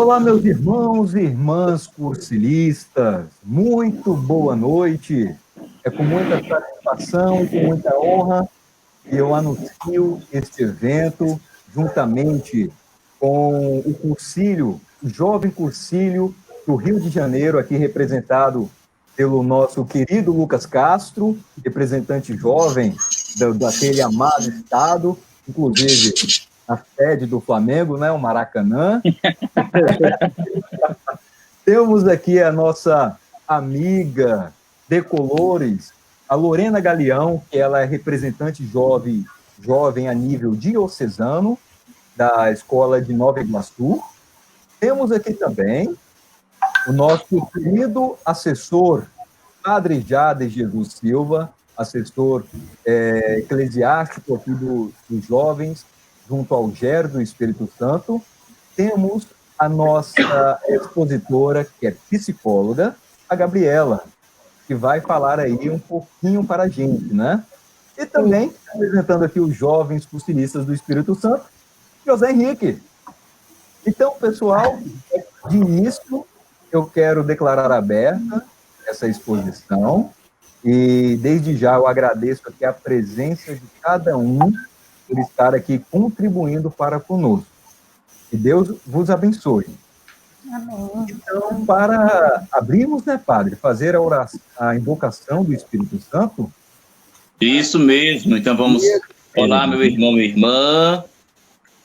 Olá, meus irmãos e irmãs cursilistas, muito boa noite. É com muita satisfação e com muita honra que eu anuncio este evento, juntamente com o Cursílio, o Jovem Cursílio do Rio de Janeiro, aqui representado pelo nosso querido Lucas Castro, representante jovem daquele amado estado, inclusive a sede do Flamengo, né, o Maracanã. Temos aqui a nossa amiga de Colores, a Lorena Galeão, que ela é representante jovem a nível diocesano da Escola de Nova Iguaçu. Temos aqui também o nosso querido assessor, Padre Jade Jesus Silva, assessor eclesiástico aqui dos jovens, junto ao GER do Espírito Santo. Temos a nossa expositora, que é psicóloga, a Gabriela, que vai falar aí um pouquinho para a gente, né? E também, apresentando aqui os jovens cursilistas do Espírito Santo, José Henrique. Então, pessoal, de início, eu quero declarar aberta essa exposição e, desde já, eu agradeço aqui a presença de cada um por estar aqui contribuindo para conosco. Que Deus vos abençoe. Amém. Então, para abrirmos, né, Padre, fazer a oração, a invocação do Espírito Santo. Isso mesmo. Então vamos. Olá, meu irmão, minha irmã.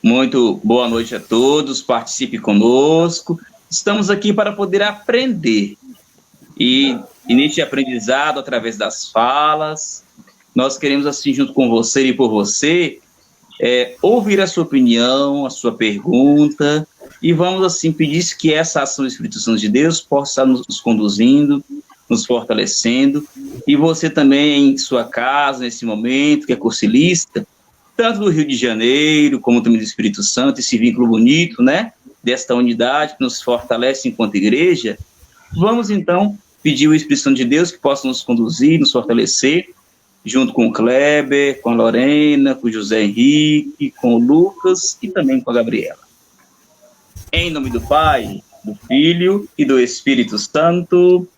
Muito boa noite a todos. Participe conosco. Estamos aqui para poder aprender. E neste aprendizado, através das falas, nós queremos, assim, junto com você e por você, ouvir a sua opinião, a sua pergunta, e vamos, assim, pedir que essa ação do Espírito Santo de Deus possa estar nos conduzindo, nos fortalecendo, e você também, em sua casa, nesse momento, que é cursilista, tanto do Rio de Janeiro, como também do Espírito Santo, esse vínculo bonito, né, desta unidade que nos fortalece enquanto igreja. Vamos, então, pedir ao Espírito Santo de Deus que possa nos conduzir, nos fortalecer, junto com o Kleber, com a Lorena, com o José Henrique, com o Lucas e também com a Gabriela. Em nome do Pai, do Filho e do Espírito Santo.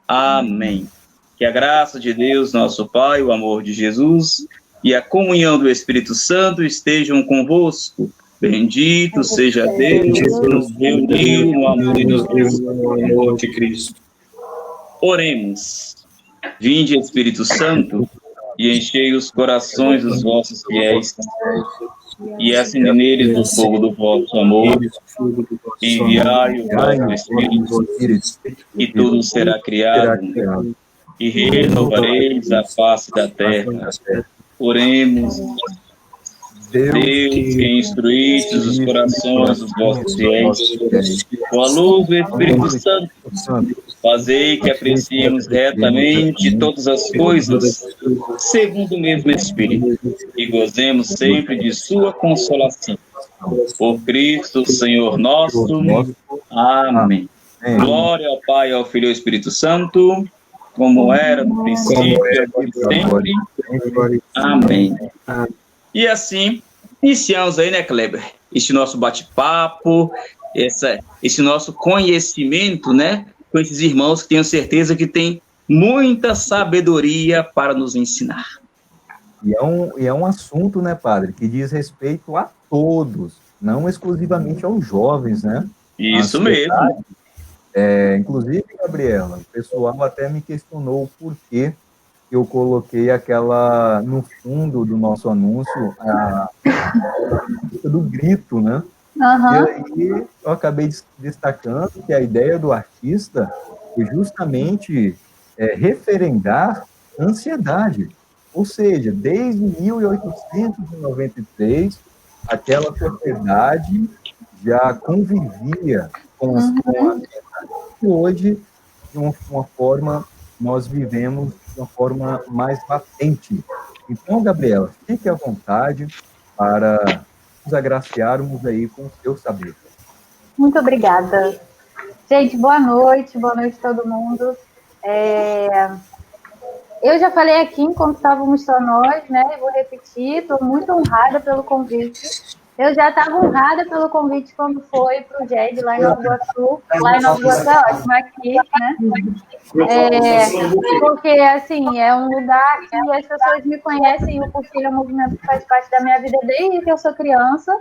Amém. Que a graça de Deus, nosso Pai, o amor de Jesus e a comunhão do Espírito Santo estejam convosco. Bendito seja Deus que nos reuniu no amor de Cristo. Oremos. Vinde, Espírito Santo, e enchei os corações dos vossos fiéis, e acendei neles o fogo do vosso amor, enviai o vosso Espírito, e tudo será criado, e renovareis a face da terra. Oremos. Deus, que instruístes os corações dos vossos fiéis, com a luz do Espírito Santo, fazei que apreciemos retamente todas as coisas, segundo o mesmo Espírito, e gozemos sempre de sua consolação. Por Cristo, Senhor nosso. Amém. Glória ao Pai, ao Filho e ao Espírito Santo, como era no princípio, agora e sempre. Amém. E assim, iniciamos aí, né, Kleber, este nosso bate-papo, esse nosso conhecimento, né, com esses irmãos que tenho certeza que têm muita sabedoria para nos ensinar. E é um assunto, né, Padre, que diz respeito a todos, não exclusivamente aos jovens, né? Isso mesmo. Inclusive, Gabriela, o pessoal até me questionou o porquê eu coloquei aquela, no fundo do nosso anúncio, a do grito, né? Uhum. E aí eu acabei destacando que a ideia do artista é justamente referendar a ansiedade. Ou seja, desde 1893, aquela sociedade já convivia com a ansiedade. E hoje, de uma forma, nós vivemos de uma forma mais latente. Então, Gabriela, fique à vontade para nos agraciarmos aí com o seu saber. Muito obrigada. Gente, boa noite a todo mundo. Eu já falei aqui enquanto estávamos só nós, né? Vou repetir, estou muito honrada pelo convite. Eu já estava honrada pelo convite quando foi para o GED lá em Nova Iguaçu. Lá em Nova Iguaçu é ótimo, aqui, né? Porque, assim, é um lugar que as pessoas me conhecem, e o Cursilho é um movimento que faz parte da minha vida desde que eu sou criança,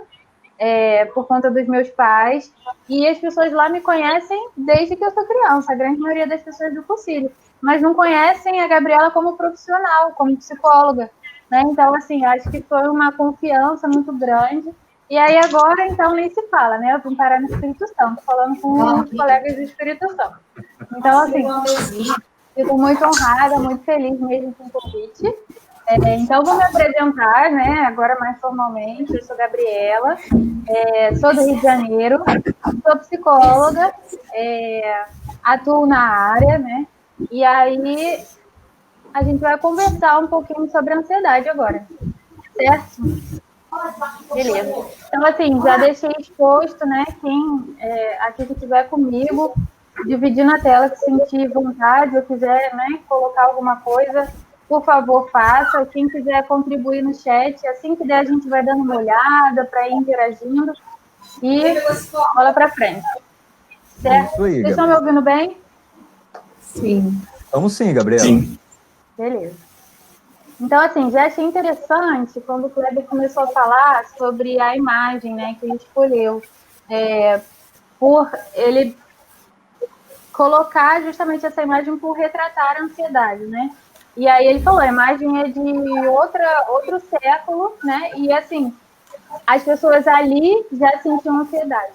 por conta dos meus pais, e as pessoas lá me conhecem desde que eu sou criança, a grande maioria das pessoas do Cursilho, mas não conhecem a Gabriela como profissional, como psicóloga, né? Então, assim, acho que foi uma confiança muito grande. E aí agora, então, nem se fala, né? Eu vim parar no Espírito Santo, falando com os colegas do Espírito Santo. Então, assim, fico muito honrada, muito feliz mesmo com o convite. Então, vou me apresentar, né? Agora mais formalmente. Eu sou Gabriela, sou do Rio de Janeiro, sou psicóloga, atuo na área, né? E aí a gente vai conversar um pouquinho sobre a ansiedade agora, certo? Beleza. Então, assim, já deixei exposto, né? Quem aqui que estiver comigo, dividir na tela, que sentir vontade, ou quiser, né, colocar alguma coisa, por favor, faça. Quem quiser contribuir no chat, assim que der, a gente vai dando uma olhada para ir interagindo e bola para frente. Certo? Isso aí, Vocês estão me ouvindo bem? Sim. Vamos sim, Gabriela. Sim. Beleza. Então, assim, já achei interessante quando o Kleber começou a falar sobre a imagem, né, que ele escolheu, por ele colocar justamente essa imagem por retratar a ansiedade, né? E aí ele falou, a imagem é de outro século, né? E, assim, as pessoas ali já sentiam ansiedade.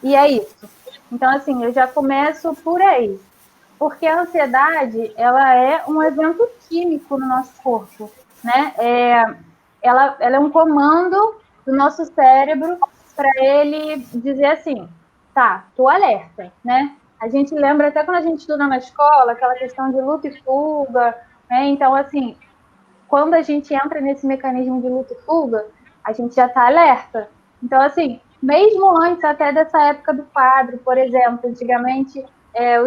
E é isso. Então, assim, eu já começo por aí. Porque a ansiedade, ela é um evento químico no nosso corpo, né? Ela é um comando do nosso cérebro para ele dizer assim, tá, tô alerta, né? A gente lembra até quando a gente estuda na escola, aquela questão de luta e fuga, né? Então, assim, quando a gente entra nesse mecanismo de luta e fuga, a gente já está alerta. Então, assim, mesmo antes até dessa época do quadro, por exemplo, antigamente,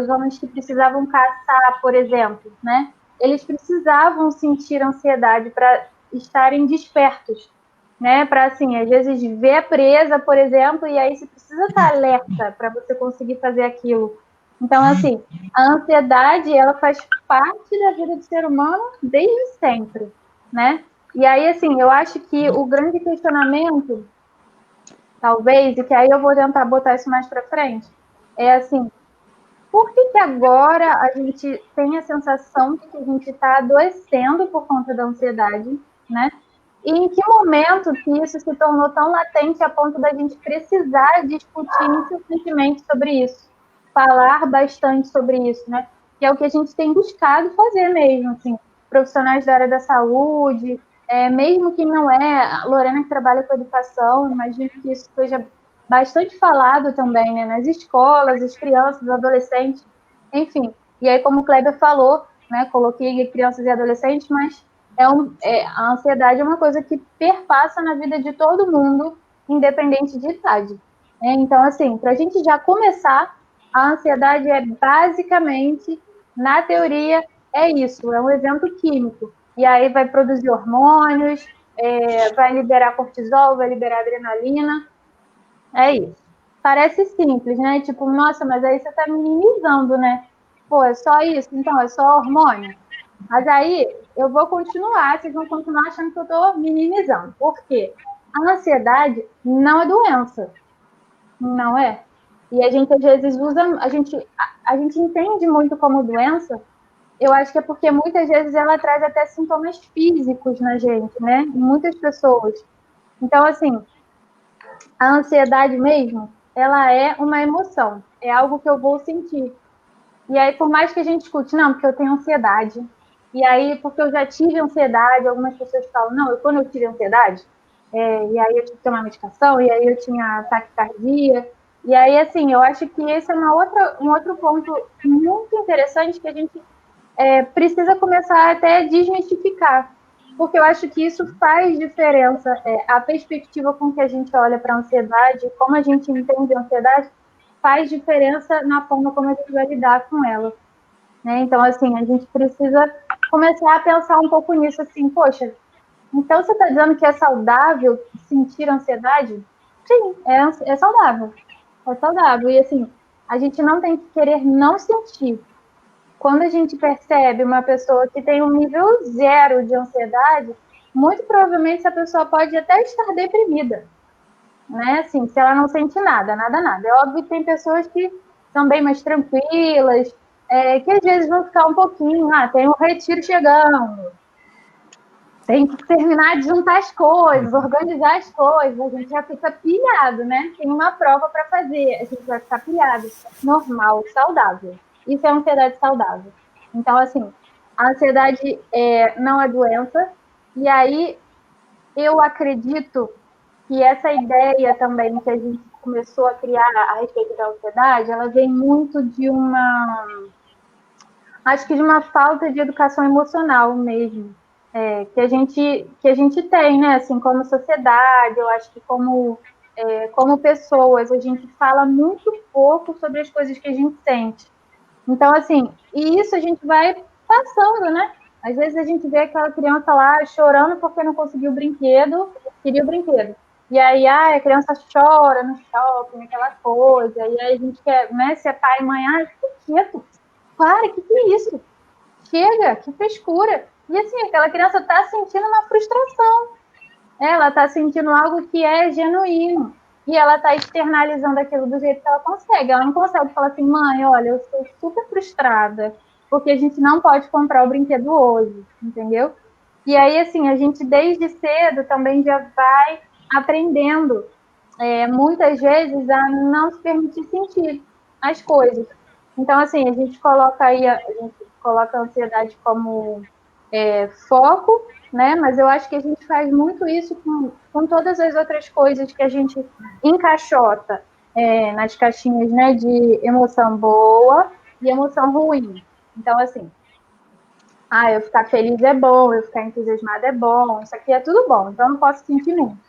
os homens que precisavam caçar, por exemplo, né? Eles precisavam sentir ansiedade para estarem despertos, né? Para, assim, às vezes ver a presa, por exemplo, e aí você precisa estar alerta para você conseguir fazer aquilo. Então, assim, a ansiedade, ela faz parte da vida do ser humano desde sempre, né? E aí, assim, eu acho que o grande questionamento, talvez, e que aí eu vou tentar botar isso mais para frente, é assim, por que agora a gente tem a sensação de que a gente está adoecendo por conta da ansiedade, né? E em que momento que isso se tornou tão latente a ponto da gente precisar discutir incessantemente sobre isso, falar bastante sobre isso, né? Que é o que a gente tem buscado fazer mesmo, assim, profissionais da área da saúde, mesmo que não a Lorena que trabalha com educação, imagino que isso seja bastante falado também, né? Nas escolas, as crianças, os adolescentes, enfim. E aí, como o Kleber falou, né? Coloquei crianças e adolescentes, mas a ansiedade é uma coisa que perpassa na vida de todo mundo, independente de idade. Né? Então, assim, para a gente já começar, a ansiedade é basicamente, na teoria, é isso, é um evento químico. E aí vai produzir hormônios, vai liberar cortisol, vai liberar adrenalina. É isso. Parece simples, né? Tipo, nossa, mas aí você está minimizando, né? Pô, é só isso? Então, é só hormônio? Mas aí eu vou continuar, vocês vão continuar achando que eu estou minimizando. Por quê? A ansiedade não é doença. Não é. E a gente às vezes usa, a gente entende muito como doença, eu acho que é porque muitas vezes ela traz até sintomas físicos na gente, né? Em muitas pessoas. Então, assim, a ansiedade mesmo, ela é uma emoção, é algo que eu vou sentir. E aí, por mais que a gente escute, não, porque eu tenho ansiedade. E aí, porque eu já tive ansiedade, algumas pessoas falam, não, quando eu tive ansiedade, e aí eu tive que tomar medicação, e aí eu tinha taquicardia. E aí, assim, eu acho que esse é um outro ponto muito interessante que a gente precisa começar até a desmistificar. Porque eu acho que isso faz diferença. A perspectiva com que a gente olha para a ansiedade, como a gente entende a ansiedade, faz diferença na forma como a gente vai lidar com ela. Né? Então, assim, a gente precisa começar a pensar um pouco nisso, assim, poxa, Então, você está dizendo que é saudável sentir ansiedade? Sim, é saudável. É saudável. E, assim, a gente não tem que querer não sentir. Quando a gente percebe uma pessoa que tem um nível 0 de ansiedade, muito provavelmente essa pessoa pode até estar deprimida, né? Assim, se ela não sente nada, nada, nada. É óbvio que tem pessoas que são bem mais tranquilas, que às vezes vão ficar um pouquinho, tem um retiro chegando, tem que terminar de juntar as coisas, organizar as coisas, a gente já fica pilhado, né? Tem uma prova para fazer, a gente vai ficar pilhado. Normal, saudável. Isso é ansiedade saudável. Então, assim, a ansiedade não é doença, e aí eu acredito que essa ideia também que a gente começou a criar a respeito da ansiedade, ela vem muito acho que de uma falta de educação emocional mesmo, que a gente tem, né? Assim, como sociedade, eu acho que como pessoas, a gente fala muito pouco sobre as coisas que a gente sente. Então, assim, e isso a gente vai passando, né? Às vezes a gente vê aquela criança lá chorando porque não conseguiu o brinquedo, queria o brinquedo. E aí, a criança chora no shopping, aquela coisa. E aí a gente quer, né? Se é pai e mãe, fica quieto. Para, que é isso? Chega, que frescura. E assim, aquela criança está sentindo uma frustração. Ela está sentindo algo que é genuíno. E ela está externalizando aquilo do jeito que ela consegue. Ela não consegue falar assim, mãe, olha, eu estou super frustrada, porque a gente não pode comprar o brinquedo hoje, entendeu? E aí, assim, a gente desde cedo também já vai aprendendo, muitas vezes, a não se permitir sentir as coisas. Então, assim, a gente coloca a ansiedade como foco, né? Mas eu acho que a gente faz muito isso com todas as outras coisas que a gente encaixota nas caixinhas, né? De emoção boa e emoção ruim. Então, assim, eu ficar feliz é bom, eu ficar entusiasmada é bom, isso aqui é tudo bom, então eu não posso sentir muito.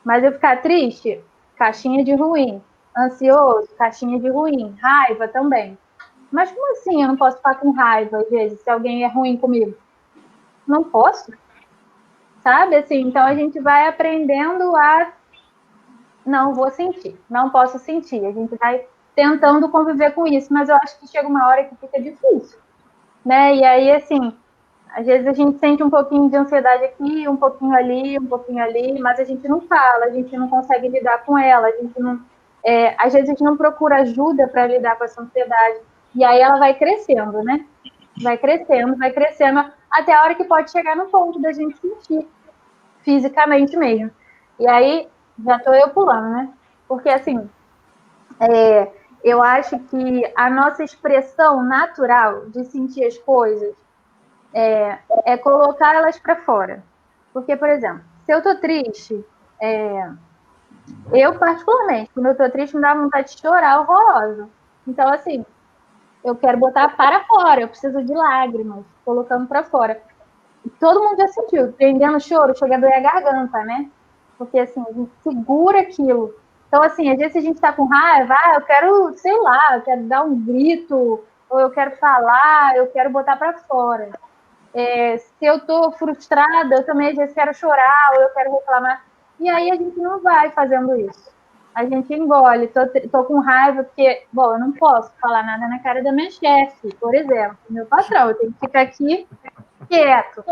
Mas eu ficar triste, caixinha de ruim. Ansioso, caixinha de ruim. Raiva também. Mas como assim eu não posso ficar com raiva, às vezes, se alguém é ruim comigo? Não posso, sabe? Assim, então a gente vai aprendendo a não vou sentir, não posso sentir. A gente vai tentando conviver com isso, mas eu acho que chega uma hora que fica difícil, né? E aí, assim, às vezes a gente sente um pouquinho de ansiedade aqui, um pouquinho ali, mas a gente não fala, a gente não consegue lidar com ela, a gente não, às vezes a gente não procura ajuda para lidar com essa ansiedade. E aí ela vai crescendo, né? Vai crescendo, até a hora que pode chegar no ponto da gente sentir fisicamente mesmo. E aí, já estou eu pulando, né? Porque, assim, eu acho que a nossa expressão natural de sentir as coisas é colocar elas para fora. Porque, por exemplo, se eu estou triste, eu, particularmente, quando eu estou triste, me dá vontade de chorar horrorosa. Então, assim, eu quero botar para fora, eu preciso de lágrimas, colocando para fora. Todo mundo já sentiu, prendendo choro, chega a doer a garganta, né? Porque, assim, a gente segura aquilo. Então, assim, às vezes a gente tá com raiva, eu quero, sei lá, eu quero dar um grito, ou eu quero falar, eu quero botar para fora. Se eu tô frustrada, eu também às vezes quero chorar, ou eu quero reclamar. E aí a gente não vai fazendo isso. A gente engole, tô com raiva, porque, bom, eu não posso falar nada na cara da minha chefe, por exemplo, meu patrão, eu tenho que ficar aqui quieto,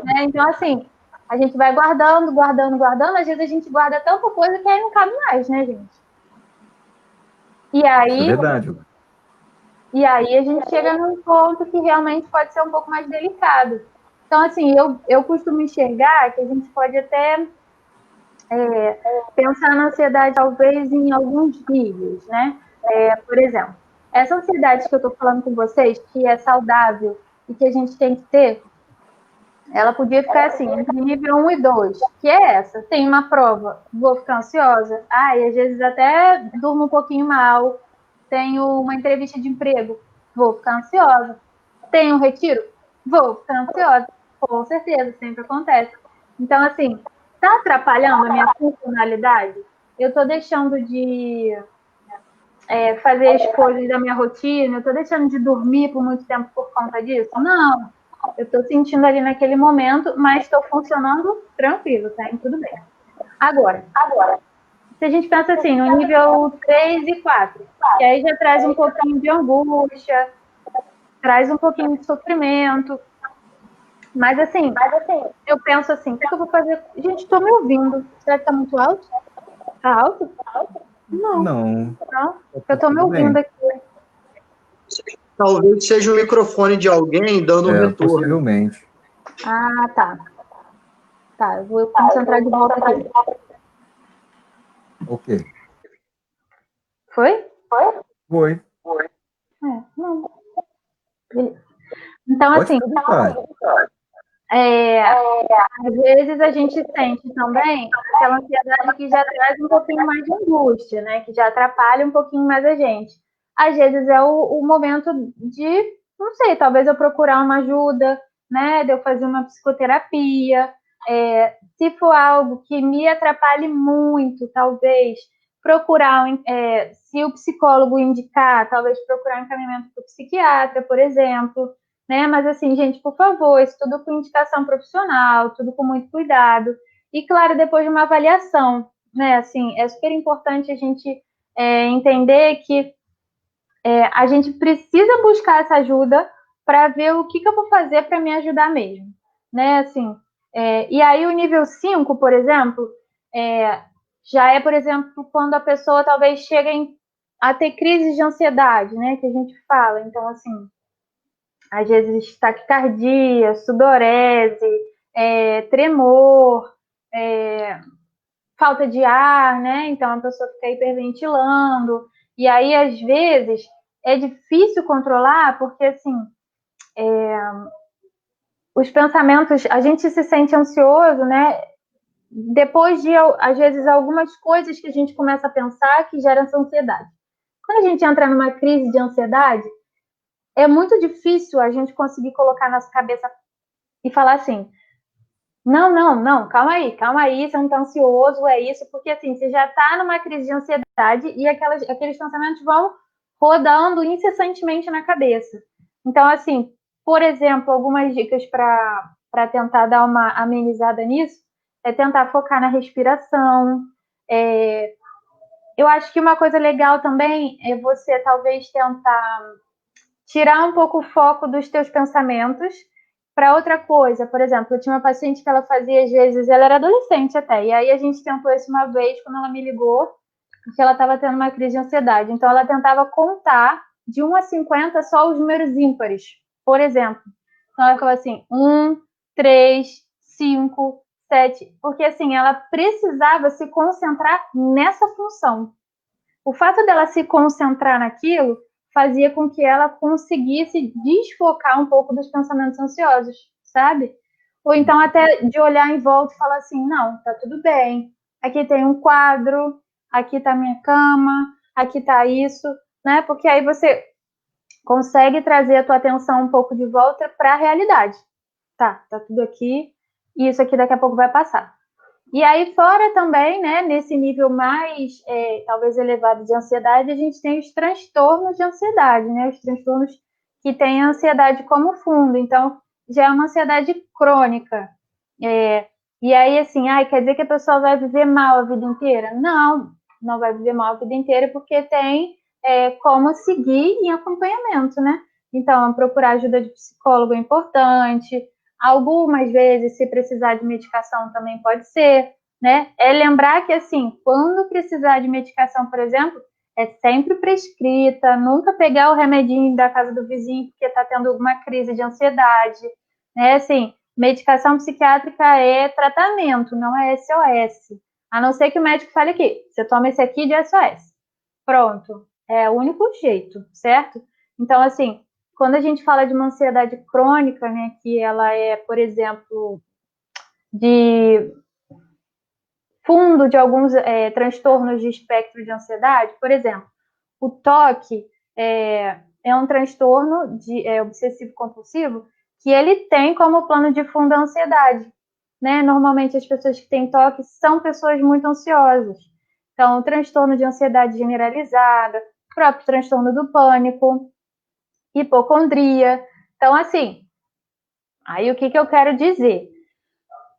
né? Então, assim, a gente vai guardando, às vezes a gente guarda tanta coisa que aí não cabe mais, né, gente? Isso é verdade. E aí a gente chega num ponto que realmente pode ser um pouco mais delicado. Então, assim, eu costumo enxergar que a gente pode até pensar na ansiedade, talvez, em alguns níveis, né? Por exemplo, essa ansiedade que eu estou falando com vocês, que é saudável e que a gente tem que ter, ela podia ficar assim, entre nível 1 e 2, que é essa. Tem uma prova, vou ficar ansiosa. E às vezes até durmo um pouquinho mal. Tenho uma entrevista de emprego, vou ficar ansiosa. Tenho um retiro, vou ficar ansiosa. Com certeza, sempre acontece. Então, assim, tá atrapalhando a minha funcionalidade? Eu tô deixando de fazer as coisas da minha rotina? Eu tô deixando de dormir por muito tempo por conta disso? Não. Eu estou sentindo ali naquele momento, mas estou funcionando tranquilo, tá? Tudo bem. Agora, se a gente pensa assim, no nível 3 e 4, que aí já traz um pouquinho de angústia, traz um pouquinho de sofrimento. Mas assim, eu penso assim, o que eu vou fazer? Gente, estou me ouvindo. Será que está muito alto? Está alto? Não. Eu estou me ouvindo aqui. Talvez seja o microfone de alguém dando um retorno. Possivelmente. Ah, tá. Tá, eu vou concentrar de volta aqui. Ok. Foi? Foi. Não. Então, Pode assim, perguntar. às vezes a gente sente também aquela ansiedade que já traz um pouquinho mais de angústia, né? Que já atrapalha um pouquinho mais a gente. Às vezes é o momento de, não sei, talvez eu procurar uma ajuda, né? De eu fazer uma psicoterapia. Se for algo que me atrapalhe muito, talvez procurar, se o psicólogo indicar, talvez procurar um encaminhamento para o psiquiatra, por exemplo. Né? Mas assim, gente, por favor, isso tudo com indicação profissional, tudo com muito cuidado. E, claro, depois de uma avaliação, né? Assim, é super importante a gente entender que a gente precisa buscar essa ajuda para ver o que eu vou fazer para me ajudar mesmo, né? Assim, e aí o nível 5, por exemplo, já é, por exemplo, quando a pessoa talvez chegue a ter crise de ansiedade, né? Que a gente fala. Então, assim, às vezes taquicardia, sudorese, tremor, falta de ar, né? Então a pessoa fica hiperventilando. E aí, às vezes, é difícil controlar, porque assim, os pensamentos, a gente se sente ansioso, né? Depois de, às vezes, algumas coisas que a gente começa a pensar que geram essa ansiedade. Quando a gente entra numa crise de ansiedade, é muito difícil a gente conseguir colocar na nossa cabeça e falar assim, não, calma aí, você não tá ansioso, é isso, porque assim, você já tá numa crise de ansiedade e aqueles pensamentos vão rodando incessantemente na cabeça. Então, assim, por exemplo, algumas dicas para tentar dar uma amenizada nisso é tentar focar na respiração. Eu acho que uma coisa legal também é você talvez tentar tirar um pouco o foco dos teus pensamentos para outra coisa. Por exemplo, eu tinha uma paciente que ela fazia, às vezes, ela era adolescente até, e aí a gente tentou isso uma vez, quando ela me ligou, porque ela estava tendo uma crise de ansiedade. Então, ela tentava contar de 1 a 50 só os números ímpares, por exemplo. Então, ela falou assim, 1, 3, 5, 7, porque assim, ela precisava se concentrar nessa função. O fato dela se concentrar naquilo fazia com que ela conseguisse desfocar um pouco dos pensamentos ansiosos, sabe? Ou então até de olhar em volta e falar assim, não, tá tudo bem, aqui tem um quadro, aqui tá minha cama, aqui tá isso, né? Porque aí você consegue trazer a tua atenção um pouco de volta para a realidade. Tá tudo aqui, e isso aqui daqui a pouco vai passar. E aí, fora também, né, nesse nível mais, talvez, elevado de ansiedade, a gente tem os transtornos de ansiedade, né, os transtornos que têm a ansiedade como fundo. Então, já é uma ansiedade crônica. E aí, assim, quer dizer que a pessoa vai viver mal a vida inteira? Não vai viver mal a vida inteira, porque tem como seguir em acompanhamento, né? Então, procurar ajuda de psicólogo é importante. Algumas vezes, se precisar de medicação, também pode ser, né? É lembrar que, assim, quando precisar de medicação, por exemplo, é sempre prescrita, nunca pegar o remedinho da casa do vizinho porque está tendo alguma crise de ansiedade, né? Assim, medicação psiquiátrica é tratamento, não é SOS. A não ser que o médico fale aqui, você toma esse aqui de SOS. Pronto. É o único jeito, certo? Então, assim, quando a gente fala de uma ansiedade crônica, né, que ela é, por exemplo, de fundo de alguns transtornos de espectro de ansiedade, por exemplo, o TOC é um transtorno obsessivo-compulsivo que ele tem como plano de fundo a ansiedade. Né? Normalmente as pessoas que têm TOC são pessoas muito ansiosas. Então, o transtorno de ansiedade generalizada, o próprio transtorno do pânico, hipocondria. Então, assim, Aí o que eu quero dizer?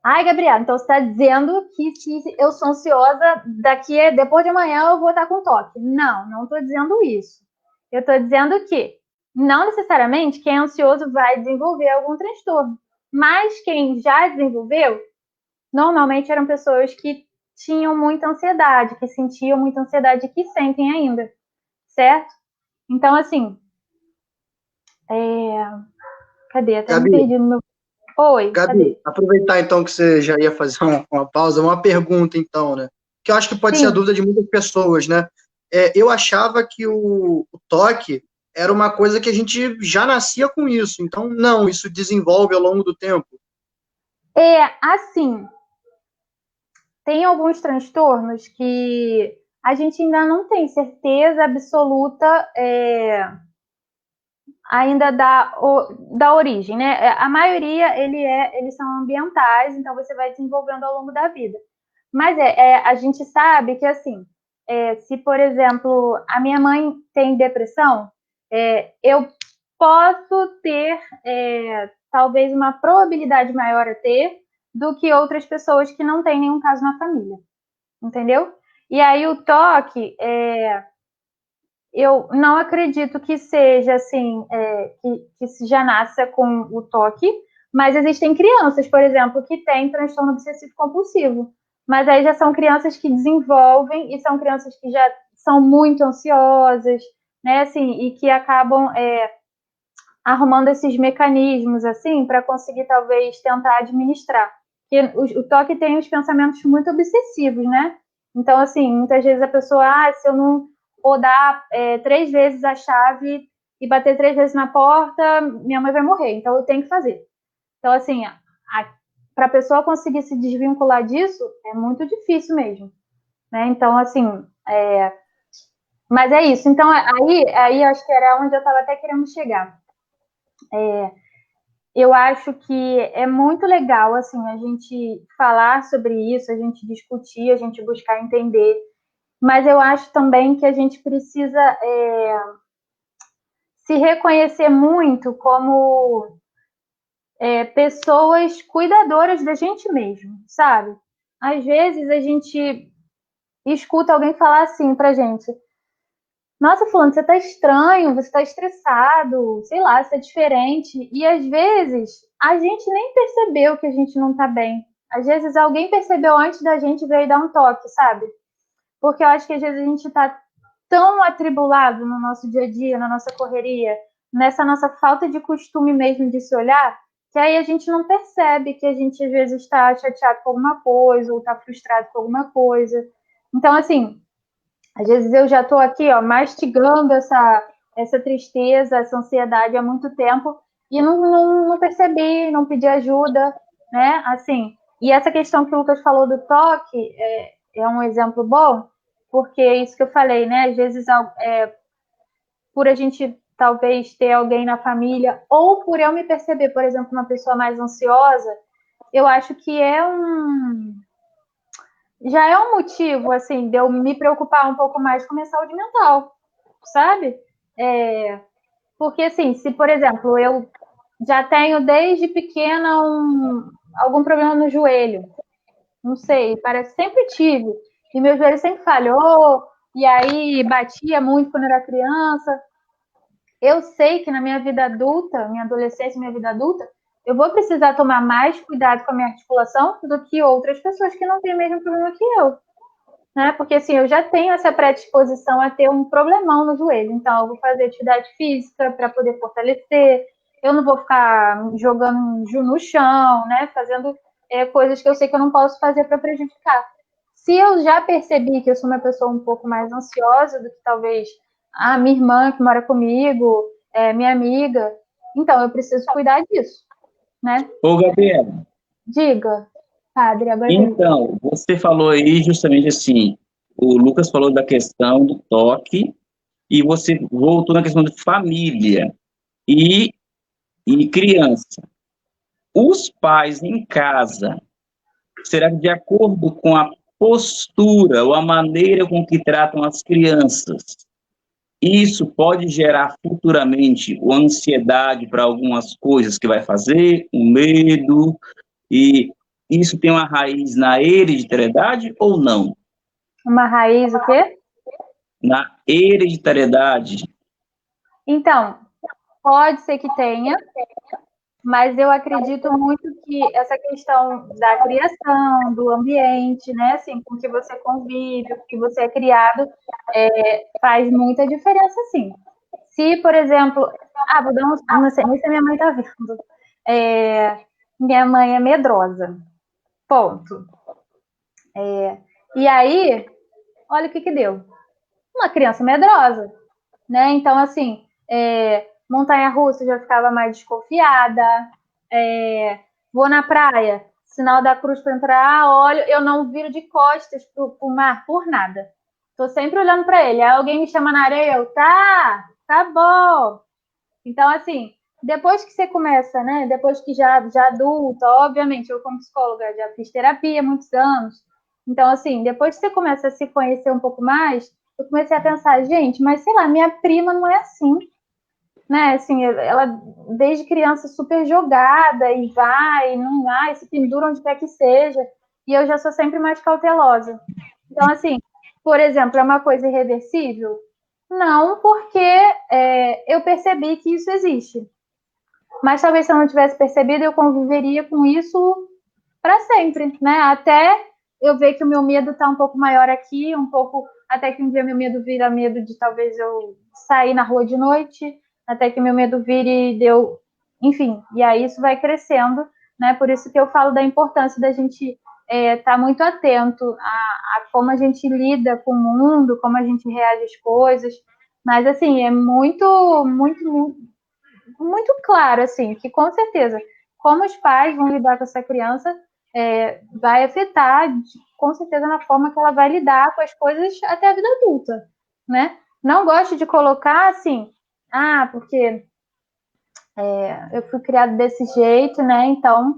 Ai, Gabriela, então você está dizendo que se eu sou ansiosa, depois de amanhã eu vou estar com toque. Não estou dizendo isso. Eu estou dizendo que não necessariamente quem é ansioso vai desenvolver algum transtorno. Mas quem já desenvolveu, normalmente eram pessoas que tinham muita ansiedade, que sentiam muita ansiedade e que sentem ainda, certo? Então, assim, cadê? Até me perdi no meu... Oi, Gabi, cadê? aproveitar então que você já ia fazer uma pausa, uma pergunta então, né? Que eu acho que pode ser a Sim. dúvida de muitas pessoas, né? Eu achava que o toque era uma coisa que a gente já nascia com isso, então não, isso desenvolve ao longo do tempo. Assim, tem alguns transtornos que a gente ainda não tem certeza absoluta ainda da origem, né? A maioria, eles são ambientais, então você vai desenvolvendo ao longo da vida. Mas a gente sabe que, assim, se, por exemplo, a minha mãe tem depressão, eu posso ter, talvez, uma probabilidade maior a ter do que outras pessoas que não têm nenhum caso na família, entendeu? E aí o toque, eu não acredito que seja assim, que se já nasça com o toque, mas existem crianças, por exemplo, que têm transtorno obsessivo compulsivo. Mas aí já são crianças que desenvolvem e são crianças que já são muito ansiosas, né? Assim, e que acabam arrumando esses mecanismos assim para conseguir talvez tentar administrar. Porque o toque tem os pensamentos muito obsessivos, né? Então, assim, muitas vezes a pessoa, se eu não rodar 3 vezes a chave e bater 3 vezes na porta, minha mãe vai morrer, então eu tenho que fazer. Então, assim, para a pessoa conseguir se desvincular disso, é muito difícil mesmo, né? Então, assim, mas é isso. Então, aí acho que era onde eu estava até querendo chegar. Eu acho que é muito legal, assim, a gente falar sobre isso, a gente discutir, a gente buscar entender, mas eu acho também que a gente precisa se reconhecer muito como pessoas cuidadoras da gente mesmo, sabe? Às vezes a gente escuta alguém falar assim pra gente: nossa, fulano, você tá estranho, você tá estressado, sei lá, você é diferente. E às vezes a gente nem percebeu que a gente não tá bem. Às vezes alguém percebeu antes da gente e veio dar um toque, sabe? Porque eu acho que às vezes a gente tá tão atribulado no nosso dia a dia, na nossa correria, nessa nossa falta de costume mesmo de se olhar, que aí a gente não percebe que a gente às vezes está chateado com alguma coisa ou está frustrado com alguma coisa. Então, assim, às vezes eu já estou aqui, ó, mastigando essa tristeza, essa ansiedade há muito tempo e não percebi, não pedi ajuda, né? Assim, e essa questão que o Lucas falou do toque é um exemplo bom, porque é isso que eu falei, né? Às vezes, por a gente talvez ter alguém na família, ou por eu me perceber, por exemplo, uma pessoa mais ansiosa, eu acho que já é um motivo, assim, de eu me preocupar um pouco mais com a minha saúde mental, sabe? Porque, assim, se, por exemplo, eu já tenho desde pequena algum problema no joelho, não sei, parece que sempre tive, e meu joelho sempre falhou, e aí batia muito quando eu era criança. Eu sei que na minha vida adulta, minha adolescência, minha vida adulta, eu vou precisar tomar mais cuidado com a minha articulação do que outras pessoas que não têm o mesmo problema que eu, né? Porque assim, eu já tenho essa predisposição a ter um problemão no joelho, então eu vou fazer atividade física para poder fortalecer, eu não vou ficar jogando no chão, né? Fazendo coisas que eu sei que eu não posso fazer para prejudicar. Se eu já percebi que eu sou uma pessoa um pouco mais ansiosa do que talvez a minha irmã que mora comigo, minha amiga, então eu preciso cuidar disso, né? Ô, Gabriela, Diga, padre, agora então, você falou aí justamente assim, o Lucas falou da questão do toque e você voltou na questão de família e criança. Os pais em casa, será que de acordo com a postura ou a maneira com que tratam as crianças, isso pode gerar futuramente uma ansiedade para algumas coisas que vai fazer, um medo, e isso tem uma raiz na hereditariedade ou não? Uma raiz, o quê? Na hereditariedade. Então, pode ser que tenha, mas eu acredito muito que essa questão da criação, do ambiente, né, assim, com que você convive, com que você é criado, faz muita diferença, sim. Se, por exemplo, vou dar não sei nem se a minha mãe tá vendo, minha mãe é medrosa, ponto. E aí, olha o que deu. Uma criança medrosa, né? Então, assim, montanha-russa eu já ficava mais desconfiada, vou na praia, sinal da cruz para entrar, olho, eu não viro de costas pro mar por nada. Tô sempre olhando para ele. Aí alguém me chama na areia, eu, tá bom. Então, assim, depois que você começa, né? Depois que já adulta, obviamente, eu como psicóloga já fiz terapia há muitos anos. Então, assim, depois que você começa a se conhecer um pouco mais, eu comecei a pensar, gente, mas sei lá, minha prima não é assim, né? Assim, ela desde criança super jogada e vai, não vai, se pendura onde quer que seja. E eu já sou sempre mais cautelosa. Então, assim, por exemplo, é uma coisa irreversível? Não, porque eu percebi que isso existe. Mas talvez se eu não tivesse percebido, eu conviveria com isso para sempre, né? Até eu ver que o meu medo está um pouco maior aqui, um pouco, até que um dia meu medo vira medo de talvez eu sair na rua de noite, até que meu medo vire deu, enfim, e aí isso vai crescendo, né? Por isso que eu falo da importância da gente estar muito atento a como a gente lida com o mundo, como a gente reage às coisas, mas assim, é muito, muito, muito, muito claro, assim, que com certeza, como os pais vão lidar com essa criança, vai afetar, com certeza, na forma que ela vai lidar com as coisas até a vida adulta, né? Não gosto de colocar assim, porque eu fui criada desse jeito, né? Então,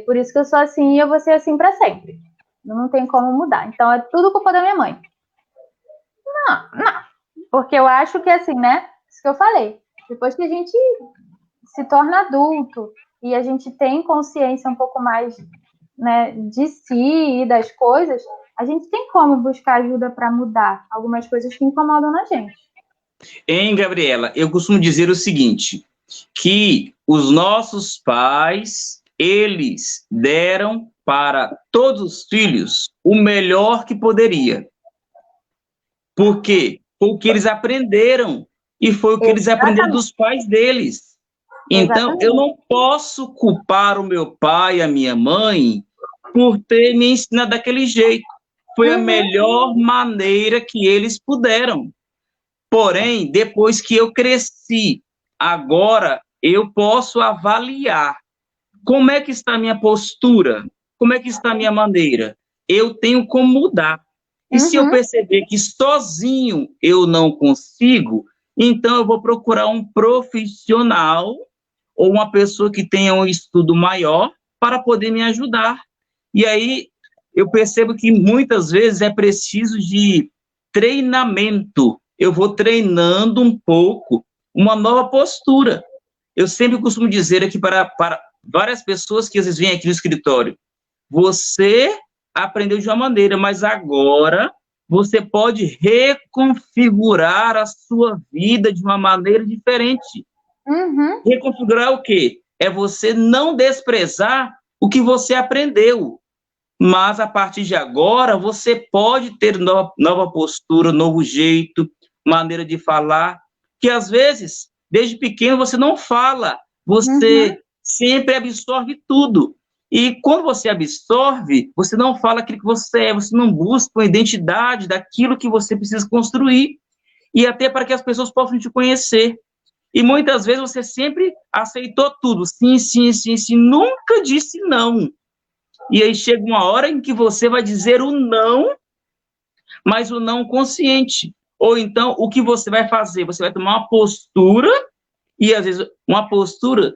por isso que eu sou assim e eu vou ser assim para sempre. Não tem como mudar. Então, é tudo culpa da minha mãe. Não. Porque eu acho que, assim, né? Isso que eu falei. Depois que a gente se torna adulto e a gente tem consciência um pouco mais, né, de si e das coisas, a gente tem como buscar ajuda para mudar algumas coisas que incomodam na gente. Hein, Gabriela? Eu costumo dizer o seguinte, que os nossos pais, eles deram para todos os filhos o melhor que poderia. Por quê? Foi o que eles aprenderam e foi o que eles aprenderam dos pais deles. Então, eu não posso culpar o meu pai e a minha mãe por ter me ensinado daquele jeito. Foi a melhor maneira que eles puderam. Porém, depois que eu cresci, agora eu posso avaliar como é que está a minha postura, como é que está a minha maneira. Eu tenho como mudar. E se eu perceber que sozinho eu não consigo, então eu vou procurar um profissional ou uma pessoa que tenha um estudo maior para poder me ajudar. E aí eu percebo que muitas vezes é preciso de treinamento. Eu vou treinando um pouco uma nova postura. Eu sempre costumo dizer aqui para várias pessoas que às vezes vêm aqui no escritório, você aprendeu de uma maneira, mas agora você pode reconfigurar a sua vida de uma maneira diferente. Reconfigurar o quê? É você não desprezar o que você aprendeu, mas a partir de agora você pode ter nova postura, novo jeito, maneira de falar, que às vezes, desde pequeno, você não fala, você sempre absorve tudo. E quando você absorve, você não fala aquilo que você é, você não busca uma identidade daquilo que você precisa construir, e até para que as pessoas possam te conhecer. E muitas vezes você sempre aceitou tudo, sim, sim, sim, sim, nunca disse não. E aí chega uma hora em que você vai dizer o não, mas o não consciente. Ou então, o que você vai fazer? Você vai tomar uma postura, e às vezes uma postura,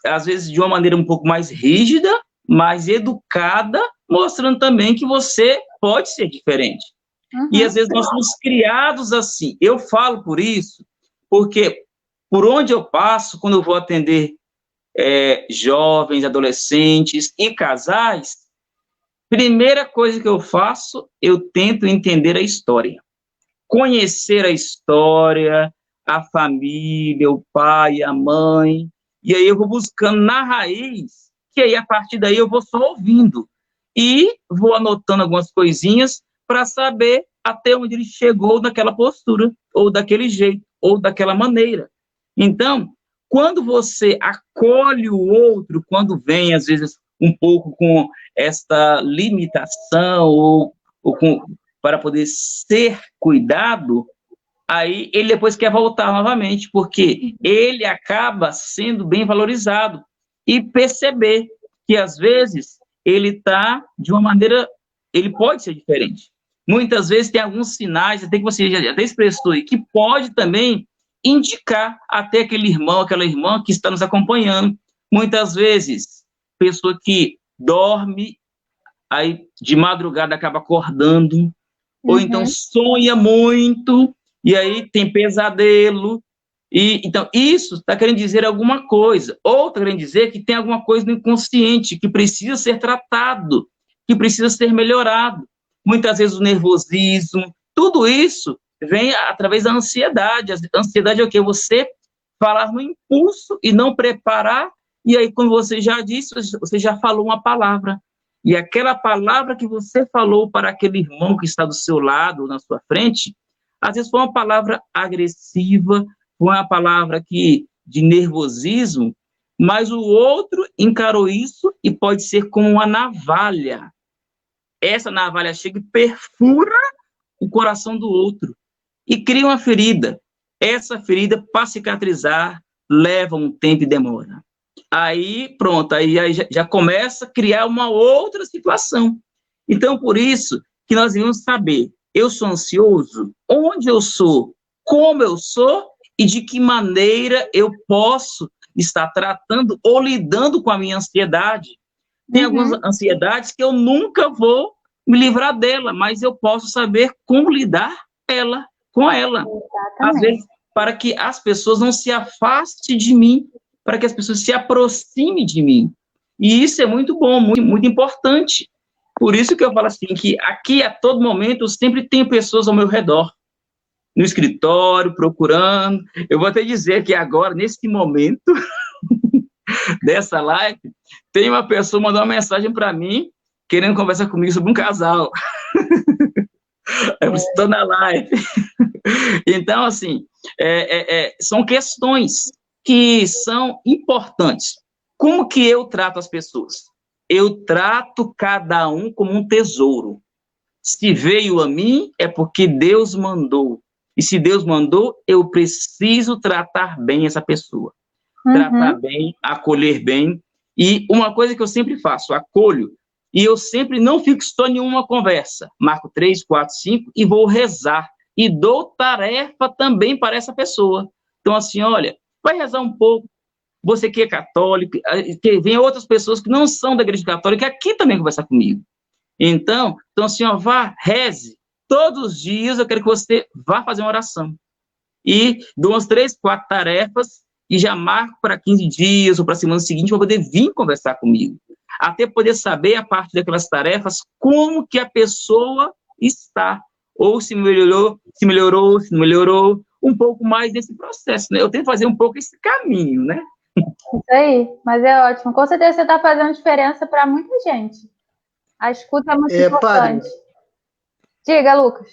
às vezes de uma maneira um pouco mais rígida, mais educada, mostrando também que você pode ser diferente. E às vezes nós somos criados assim. Eu falo por isso, porque por onde eu passo, quando eu vou atender jovens, adolescentes e casais, primeira coisa que eu faço, eu tento entender a história. Conhecer a história, a família, o pai, a mãe, e aí eu vou buscando na raiz, que aí a partir daí eu vou só ouvindo, e vou anotando algumas coisinhas para saber até onde ele chegou naquela postura, ou daquele jeito, ou daquela maneira. Então, quando você acolhe o outro, quando vem, às vezes, um pouco com esta limitação, ou para poder ser cuidado, aí ele depois quer voltar novamente, porque ele acaba sendo bem valorizado. E perceber que, às vezes, ele está de uma maneira, ele pode ser diferente. Muitas vezes tem alguns sinais, até que você já até expressou aí, que pode também indicar até aquele irmão, aquela irmã que está nos acompanhando. Muitas vezes, pessoa que dorme, aí de madrugada acaba acordando, ou então sonha muito, e aí tem pesadelo. E então, isso está querendo dizer alguma coisa. Ou está querendo dizer que tem alguma coisa no inconsciente que precisa ser tratado, que precisa ser melhorado. Muitas vezes o nervosismo, tudo isso vem através da ansiedade. A ansiedade é o quê? Você falar no impulso e não preparar, e aí, como você já disse, você já falou uma palavra. E aquela palavra que você falou para aquele irmão que está do seu lado, na sua frente, às vezes foi uma palavra agressiva, foi uma palavra de nervosismo, mas o outro encarou isso e pode ser como uma navalha. Essa navalha chega e perfura o coração do outro e cria uma ferida. Essa ferida, para cicatrizar, leva um tempo e demora. Aí, pronto, aí já começa a criar uma outra situação. Então, por isso que nós devemos saber, eu sou ansioso, onde eu sou, como eu sou e de que maneira eu posso estar tratando ou lidando com a minha ansiedade. Tem algumas ansiedades que eu nunca vou me livrar dela, mas eu posso saber como lidar com ela. Às vezes, para que as pessoas não se afastem de mim, para que as pessoas se aproximem de mim. E isso é muito bom, muito, muito importante. Por isso que eu falo assim, que aqui, a todo momento, eu sempre tenho pessoas ao meu redor, no escritório, procurando. Eu vou até dizer que agora, nesse momento dessa live, tem uma pessoa mandando uma mensagem para mim, querendo conversar comigo sobre um casal. Eu estou na live. Então, assim, são questões que são importantes. Como que eu trato as pessoas? Eu trato cada um como um tesouro. Se veio a mim, é porque Deus mandou. E se Deus mandou, eu preciso tratar bem essa pessoa. Tratar bem, acolher bem. E uma coisa que eu sempre faço, acolho, e eu sempre não fico só em uma conversa. Marco 3, 4, 5 e vou rezar. E dou tarefa também para essa pessoa. Então, assim, olha, vai rezar um pouco. Você que é católico, vem outras pessoas que não são da igreja católica aqui também conversar comigo. Então assim, ó, vá, reze. Todos os dias eu quero que você vá fazer uma oração. E dou umas 3, 4 tarefas e já marco para 15 dias ou para a semana seguinte para poder vir conversar comigo. Até poder saber, a partir daquelas tarefas, como que a pessoa está. Ou se melhorou, se não melhorou. Um pouco mais desse processo, né? Eu tento fazer um pouco esse caminho, né? Isso aí, mas é ótimo. Com certeza você está fazendo diferença para muita gente. A escuta é muito importante. Padre, Diga, Lucas.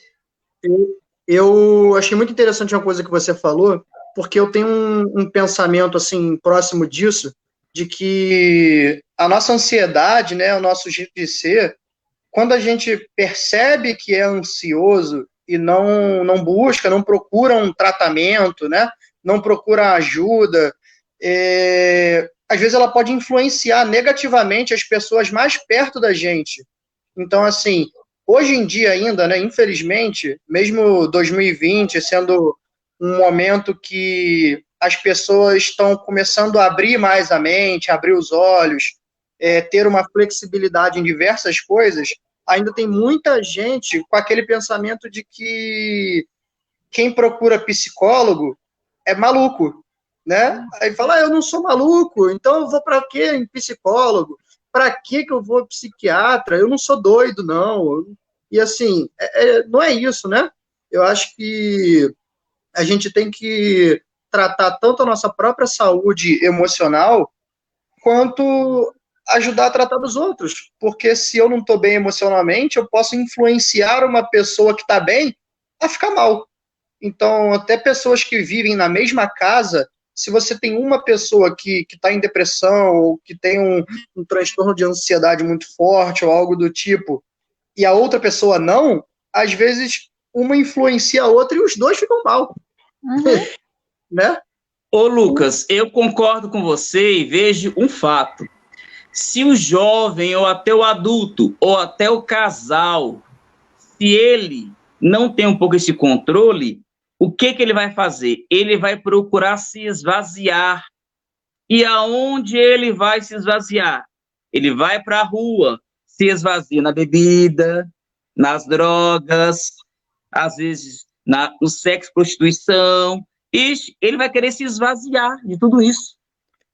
Eu achei muito interessante uma coisa que você falou, porque eu tenho um pensamento assim próximo disso, de que a nossa ansiedade, né, o nosso jeito de ser, quando a gente percebe que é ansioso e não busca, não procura um tratamento, né, não procura ajuda, às vezes ela pode influenciar negativamente as pessoas mais perto da gente. Então, assim, hoje em dia ainda, né, infelizmente, mesmo 2020 sendo um momento que as pessoas estão começando a abrir mais a mente, abrir os olhos, ter uma flexibilidade em diversas coisas, ainda tem muita gente com aquele pensamento de que quem procura psicólogo é maluco, né? Aí fala, eu não sou maluco, então eu vou para quê em psicólogo? Para que eu vou psiquiatra? Eu não sou doido, não. E assim, não é isso, né? Eu acho que a gente tem que tratar tanto a nossa própria saúde emocional, quanto ajudar a tratar dos outros. Porque se eu não estou bem emocionalmente, eu posso influenciar uma pessoa que está bem a ficar mal. Então, até pessoas que vivem na mesma casa, se você tem uma pessoa que está em depressão, ou que tem um transtorno de ansiedade muito forte, ou algo do tipo, e a outra pessoa não, às vezes uma influencia a outra e os dois ficam mal. Né? Ô, Lucas, eu concordo com você e vejo um fato. Se o jovem, ou até o adulto, ou até o casal, se ele não tem um pouco esse controle, o que ele vai fazer? Ele vai procurar se esvaziar. E aonde ele vai se esvaziar? Ele vai para a rua, se esvazia na bebida, nas drogas, às vezes no sexo, prostituição. E ele vai querer se esvaziar de tudo isso.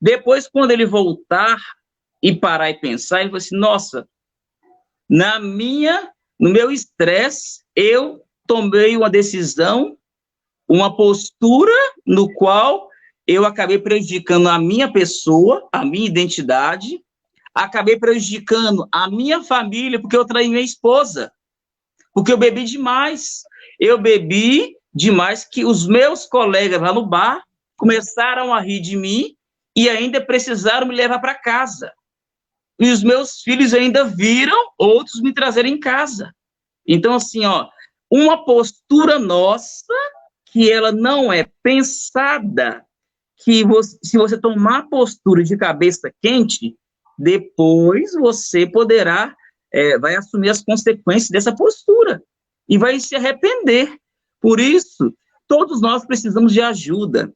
Depois, quando ele voltar e parar e pensar, ele vai assim, nossa, no meu estresse, eu tomei uma decisão, uma postura no qual eu acabei prejudicando a minha pessoa, a minha identidade, acabei prejudicando a minha família, porque eu traí minha esposa, porque eu bebi demais. Eu bebi demais que os meus colegas lá no bar começaram a rir de mim e ainda precisaram me levar para casa. E os meus filhos ainda viram outros me trazerem em casa. Então, assim, uma postura nossa que ela não é pensada, que se você tomar postura de cabeça quente, depois você poderá, vai assumir as consequências dessa postura e vai se arrepender. Por isso, todos nós precisamos de ajuda.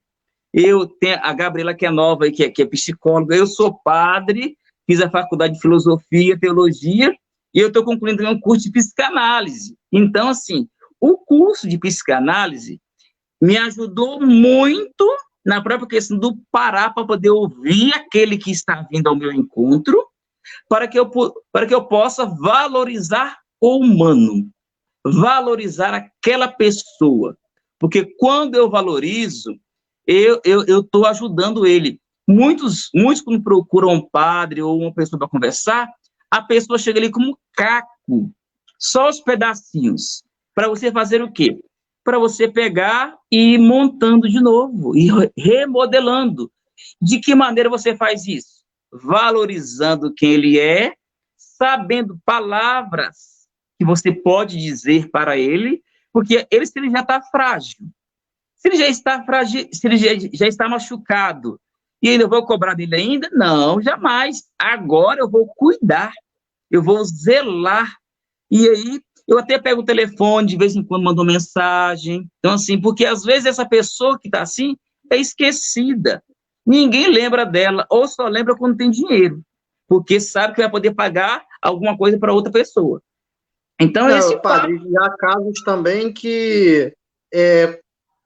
Eu tenho a Gabriela, que é nova, que é psicóloga, eu sou padre, fiz a faculdade de filosofia, teologia, e eu estou concluindo um curso de psicanálise. Então, assim, o curso de psicanálise me ajudou muito na própria questão do parar para poder ouvir aquele que está vindo ao meu encontro, para que eu possa valorizar o humano, valorizar aquela pessoa. Porque quando eu valorizo, eu estou ajudando ele. Muitos quando procuram um padre ou uma pessoa para conversar, a pessoa chega ali como caco, só os pedacinhos. Para você fazer o quê? Para você pegar e ir montando de novo, e remodelando. De que maneira você faz isso? Valorizando quem ele é, sabendo palavras que você pode dizer para ele, porque se ele já está frágil, se ele já está frágil, se ele já está machucado, e ainda vou cobrar dele ainda? Não, jamais. Agora eu vou cuidar, eu vou zelar. E aí, eu até pego o telefone, de vez em quando mando mensagem. Então, assim, porque às vezes essa pessoa que está assim é esquecida. Ninguém lembra dela, ou só lembra quando tem dinheiro, porque sabe que vai poder pagar alguma coisa para outra pessoa. Então, esse padre, há casos também que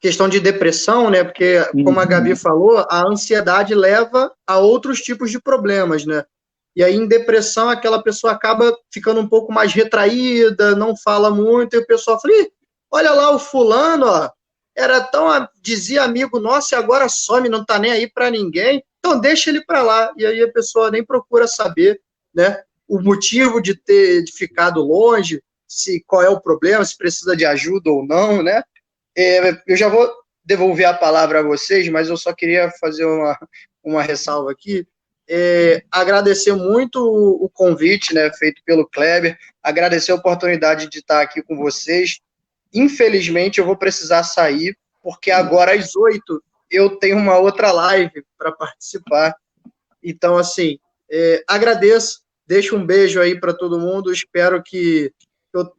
questão de depressão, né? Porque, como a Gabi falou, a ansiedade leva a outros tipos de problemas, né? E aí, em depressão, aquela pessoa acaba ficando um pouco mais retraída, não fala muito, e o pessoal fala, olha lá o fulano, dizia amigo nosso e agora some, não tá nem aí para ninguém, então deixa ele para lá. E aí a pessoa nem procura saber, né, o motivo de ter ficado longe, qual é o problema, se precisa de ajuda ou não, né? Eu já vou devolver a palavra a vocês, mas eu só queria fazer uma ressalva aqui. Agradecer muito o convite, né, feito pelo Kleber, agradecer a oportunidade de estar aqui com vocês. Infelizmente, eu vou precisar sair, porque agora às 8 eu tenho uma outra live para participar. Então, assim, agradeço, deixo um beijo aí para todo mundo, espero que eu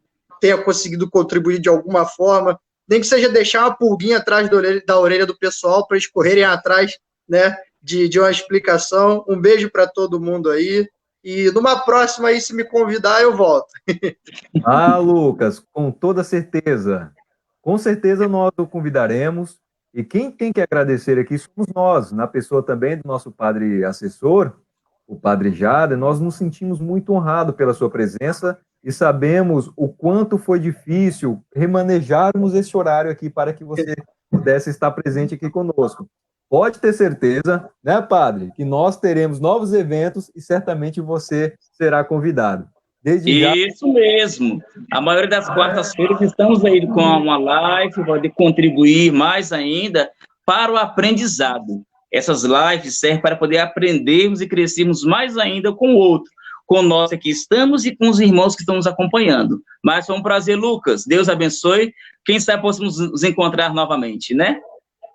tenha conseguido contribuir de alguma forma, nem que seja deixar uma pulguinha atrás da orelha do pessoal para eles correrem atrás, né, de uma explicação. Um beijo para todo mundo aí E numa próxima aí, se me convidar, eu volto. Ah, Lucas, com toda certeza. Com certeza nós o convidaremos. E quem tem que agradecer aqui somos nós, na pessoa também do nosso padre assessor, o padre Jader. Nós nos sentimos muito honrados pela sua presença e sabemos o quanto foi difícil remanejarmos esse horário aqui para que você pudesse estar presente aqui conosco. Pode ter certeza, né, padre, que nós teremos novos eventos e certamente você será convidado. Desde já. Isso mesmo. A maioria das quartas-feiras estamos aí com uma live, pode contribuir mais ainda para o aprendizado. Essas lives servem para poder aprendermos e crescermos mais ainda com o outro, com nós que estamos e com os irmãos que estão nos acompanhando. Mas foi um prazer, Lucas. Deus abençoe. Quem sabe possamos nos encontrar novamente, né?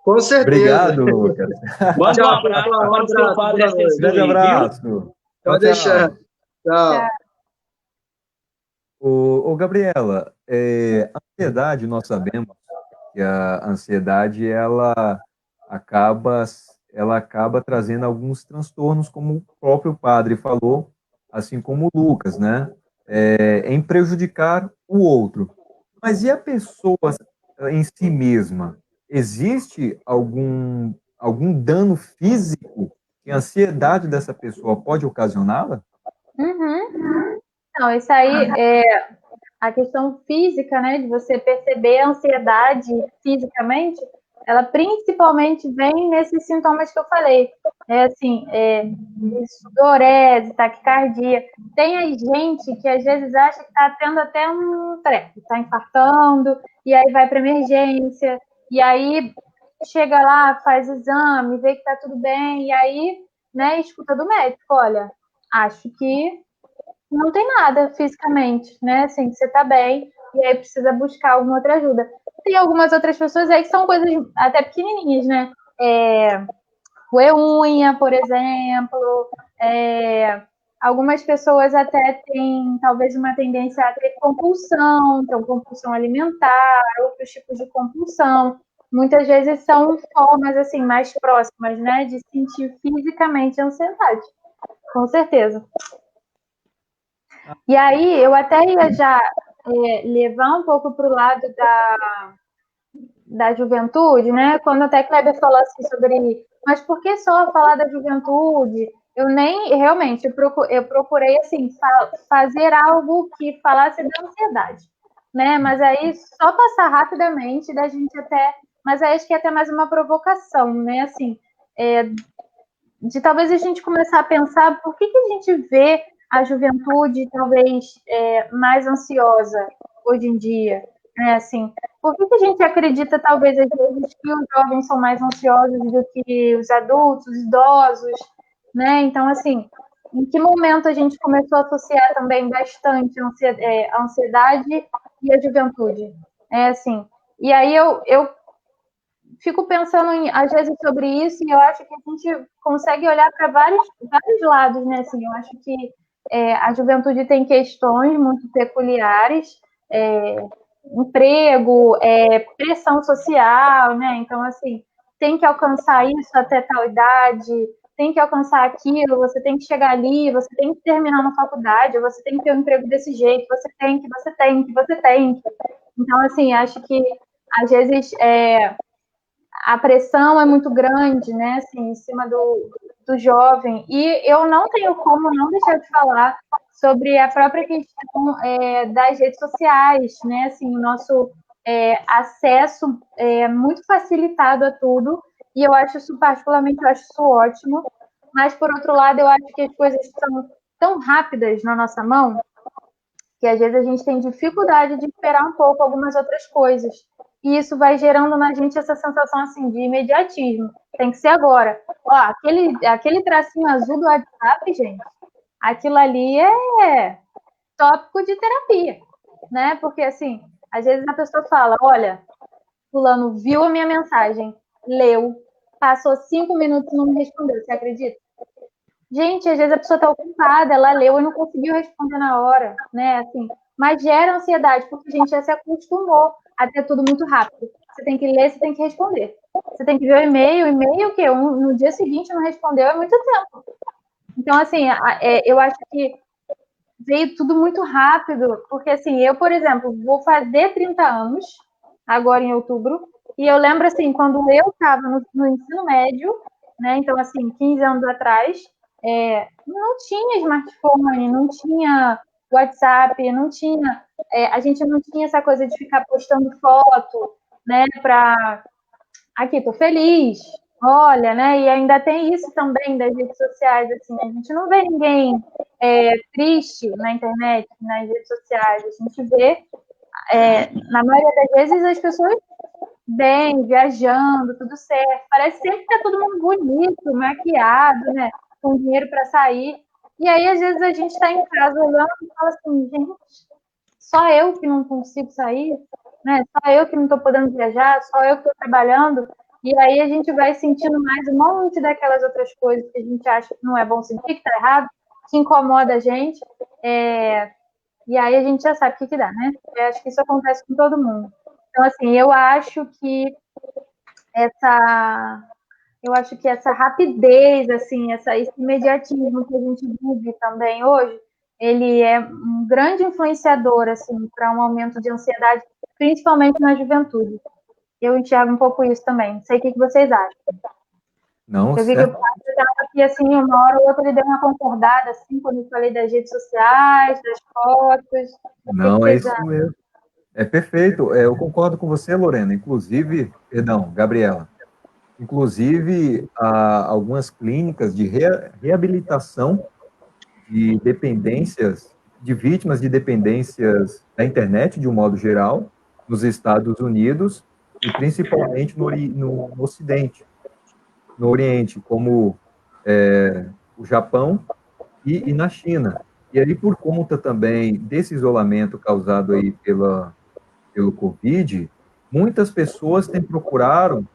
Com certeza. Obrigado, Lucas. Manda um abraço para o seu padre assessor. Grande abraço. Pode deixar. Tchau. Gabriela, a ansiedade, nós sabemos que a ansiedade ela acaba trazendo alguns transtornos, como o próprio padre falou, assim como o Lucas, né? Em prejudicar o outro. Mas e a pessoa em si mesma? Existe algum dano físico que a ansiedade dessa pessoa pode ocasioná-la? Uhum. Não, isso aí é a questão física, né, de você perceber a ansiedade fisicamente, ela principalmente vem nesses sintomas que eu falei, sudorese, taquicardia. Tem a gente que às vezes acha que está tendo até um treco, está infartando, e aí vai para emergência, e aí chega lá, faz exame, vê que está tudo bem, e aí, né, escuta do médico, olha, acho que não tem nada fisicamente, né? Assim, você tá bem e aí precisa buscar alguma outra ajuda. Tem algumas outras pessoas aí que são coisas até pequenininhas, né? Roer unha, por exemplo. Algumas pessoas até têm talvez uma tendência a ter compulsão, então compulsão alimentar, outros tipos de compulsão. Muitas vezes são formas assim mais próximas, né, de sentir fisicamente a ansiedade. Com certeza. E aí, eu até ia já levar um pouco para o lado da juventude, né? Quando até Kleber falou assim sobre, mas por que só falar da juventude? Eu nem, realmente, eu procurei, assim, fazer algo que falasse da ansiedade, né? Mas aí, só passar rapidamente, da gente até, mas aí acho que é até mais uma provocação, né? Assim, de talvez a gente começar a pensar por que a gente vê a juventude talvez mais ansiosa hoje em dia, né? Assim, por que a gente acredita talvez às vezes que os jovens são mais ansiosos do que os adultos, os idosos, né? Então, assim, em que momento a gente começou a associar também bastante a ansiedade e a juventude? Assim, e aí eu fico pensando, às vezes, sobre isso, e eu acho que a gente consegue olhar para vários lados, né? Assim, eu acho que a juventude tem questões muito peculiares, emprego, pressão social, né? Então, assim, tem que alcançar isso até tal idade, tem que alcançar aquilo, você tem que chegar ali, você tem que terminar na faculdade, você tem que ter um emprego desse jeito, você tem que. Então, assim, acho que, às vezes, a pressão é muito grande, né, assim, em cima do jovem, e eu não tenho como não deixar de falar sobre a própria questão das redes sociais, né, assim, o nosso acesso muito facilitado a tudo, e eu acho isso, particularmente, eu acho isso ótimo, mas, por outro lado, eu acho que as coisas são tão rápidas na nossa mão, que às vezes a gente tem dificuldade de esperar um pouco algumas outras coisas. E isso vai gerando na gente essa sensação assim de imediatismo. Tem que ser agora. Ó, aquele tracinho azul do WhatsApp, gente, aquilo ali é tópico de terapia, né? Porque assim, às vezes a pessoa fala, olha, fulano viu a minha mensagem, leu, passou 5 minutos e não me respondeu, você acredita? Gente, às vezes a pessoa está ocupada, ela leu e não conseguiu responder na hora, né? Assim, mas gera ansiedade, porque a gente já se acostumou a ter tudo muito rápido. Você tem que ler, você tem que responder. Você tem que ver o e-mail que no dia seguinte não respondeu, é muito tempo. Então, assim, eu acho que veio tudo muito rápido, porque, assim, eu, por exemplo, vou fazer 30 anos, agora em outubro, e eu lembro, assim, quando eu estava no ensino médio, né, então, assim, 15 anos atrás, não tinha smartphone, não tinha WhatsApp, não tinha, a gente não tinha essa coisa de ficar postando foto, né, aqui, tô feliz, olha, né, e ainda tem isso também das redes sociais, assim, a gente não vê ninguém triste na internet, nas redes sociais, a gente vê, na maioria das vezes, as pessoas bem, viajando, tudo certo. Parece sempre que tá todo mundo bonito, maquiado, né? Com dinheiro para sair. E aí, às vezes, a gente está em casa olhando e fala assim, gente, só eu que não consigo sair, né? Só eu que não estou podendo viajar, só eu que estou trabalhando. E aí a gente vai sentindo mais um monte daquelas outras coisas que a gente acha que não é bom sentir, que está errado, que incomoda a gente. E aí a gente já sabe o que dá, né? Eu acho que isso acontece com todo mundo. Então, assim, eu acho que essa rapidez, assim, esse imediatismo que a gente vive também hoje, ele é um grande influenciador, assim, para um aumento de ansiedade, principalmente na juventude. Eu enxergo um pouco isso também. Não sei o que vocês acham. Não, Eu vi que o Paulo estava aqui, assim, uma hora ou outra ele deu uma concordada, assim, quando eu falei das redes sociais, das fotos. Não, é isso mesmo. É perfeito. Eu concordo com você, Lorena. Inclusive, perdão, Gabriela. Inclusive, há algumas clínicas de reabilitação de dependências, de vítimas de dependências da internet, de um modo geral, nos Estados Unidos e principalmente no Ocidente, no Oriente, como o Japão e na China. E aí, por conta também desse isolamento causado aí pelo Covid, muitas pessoas têm procurado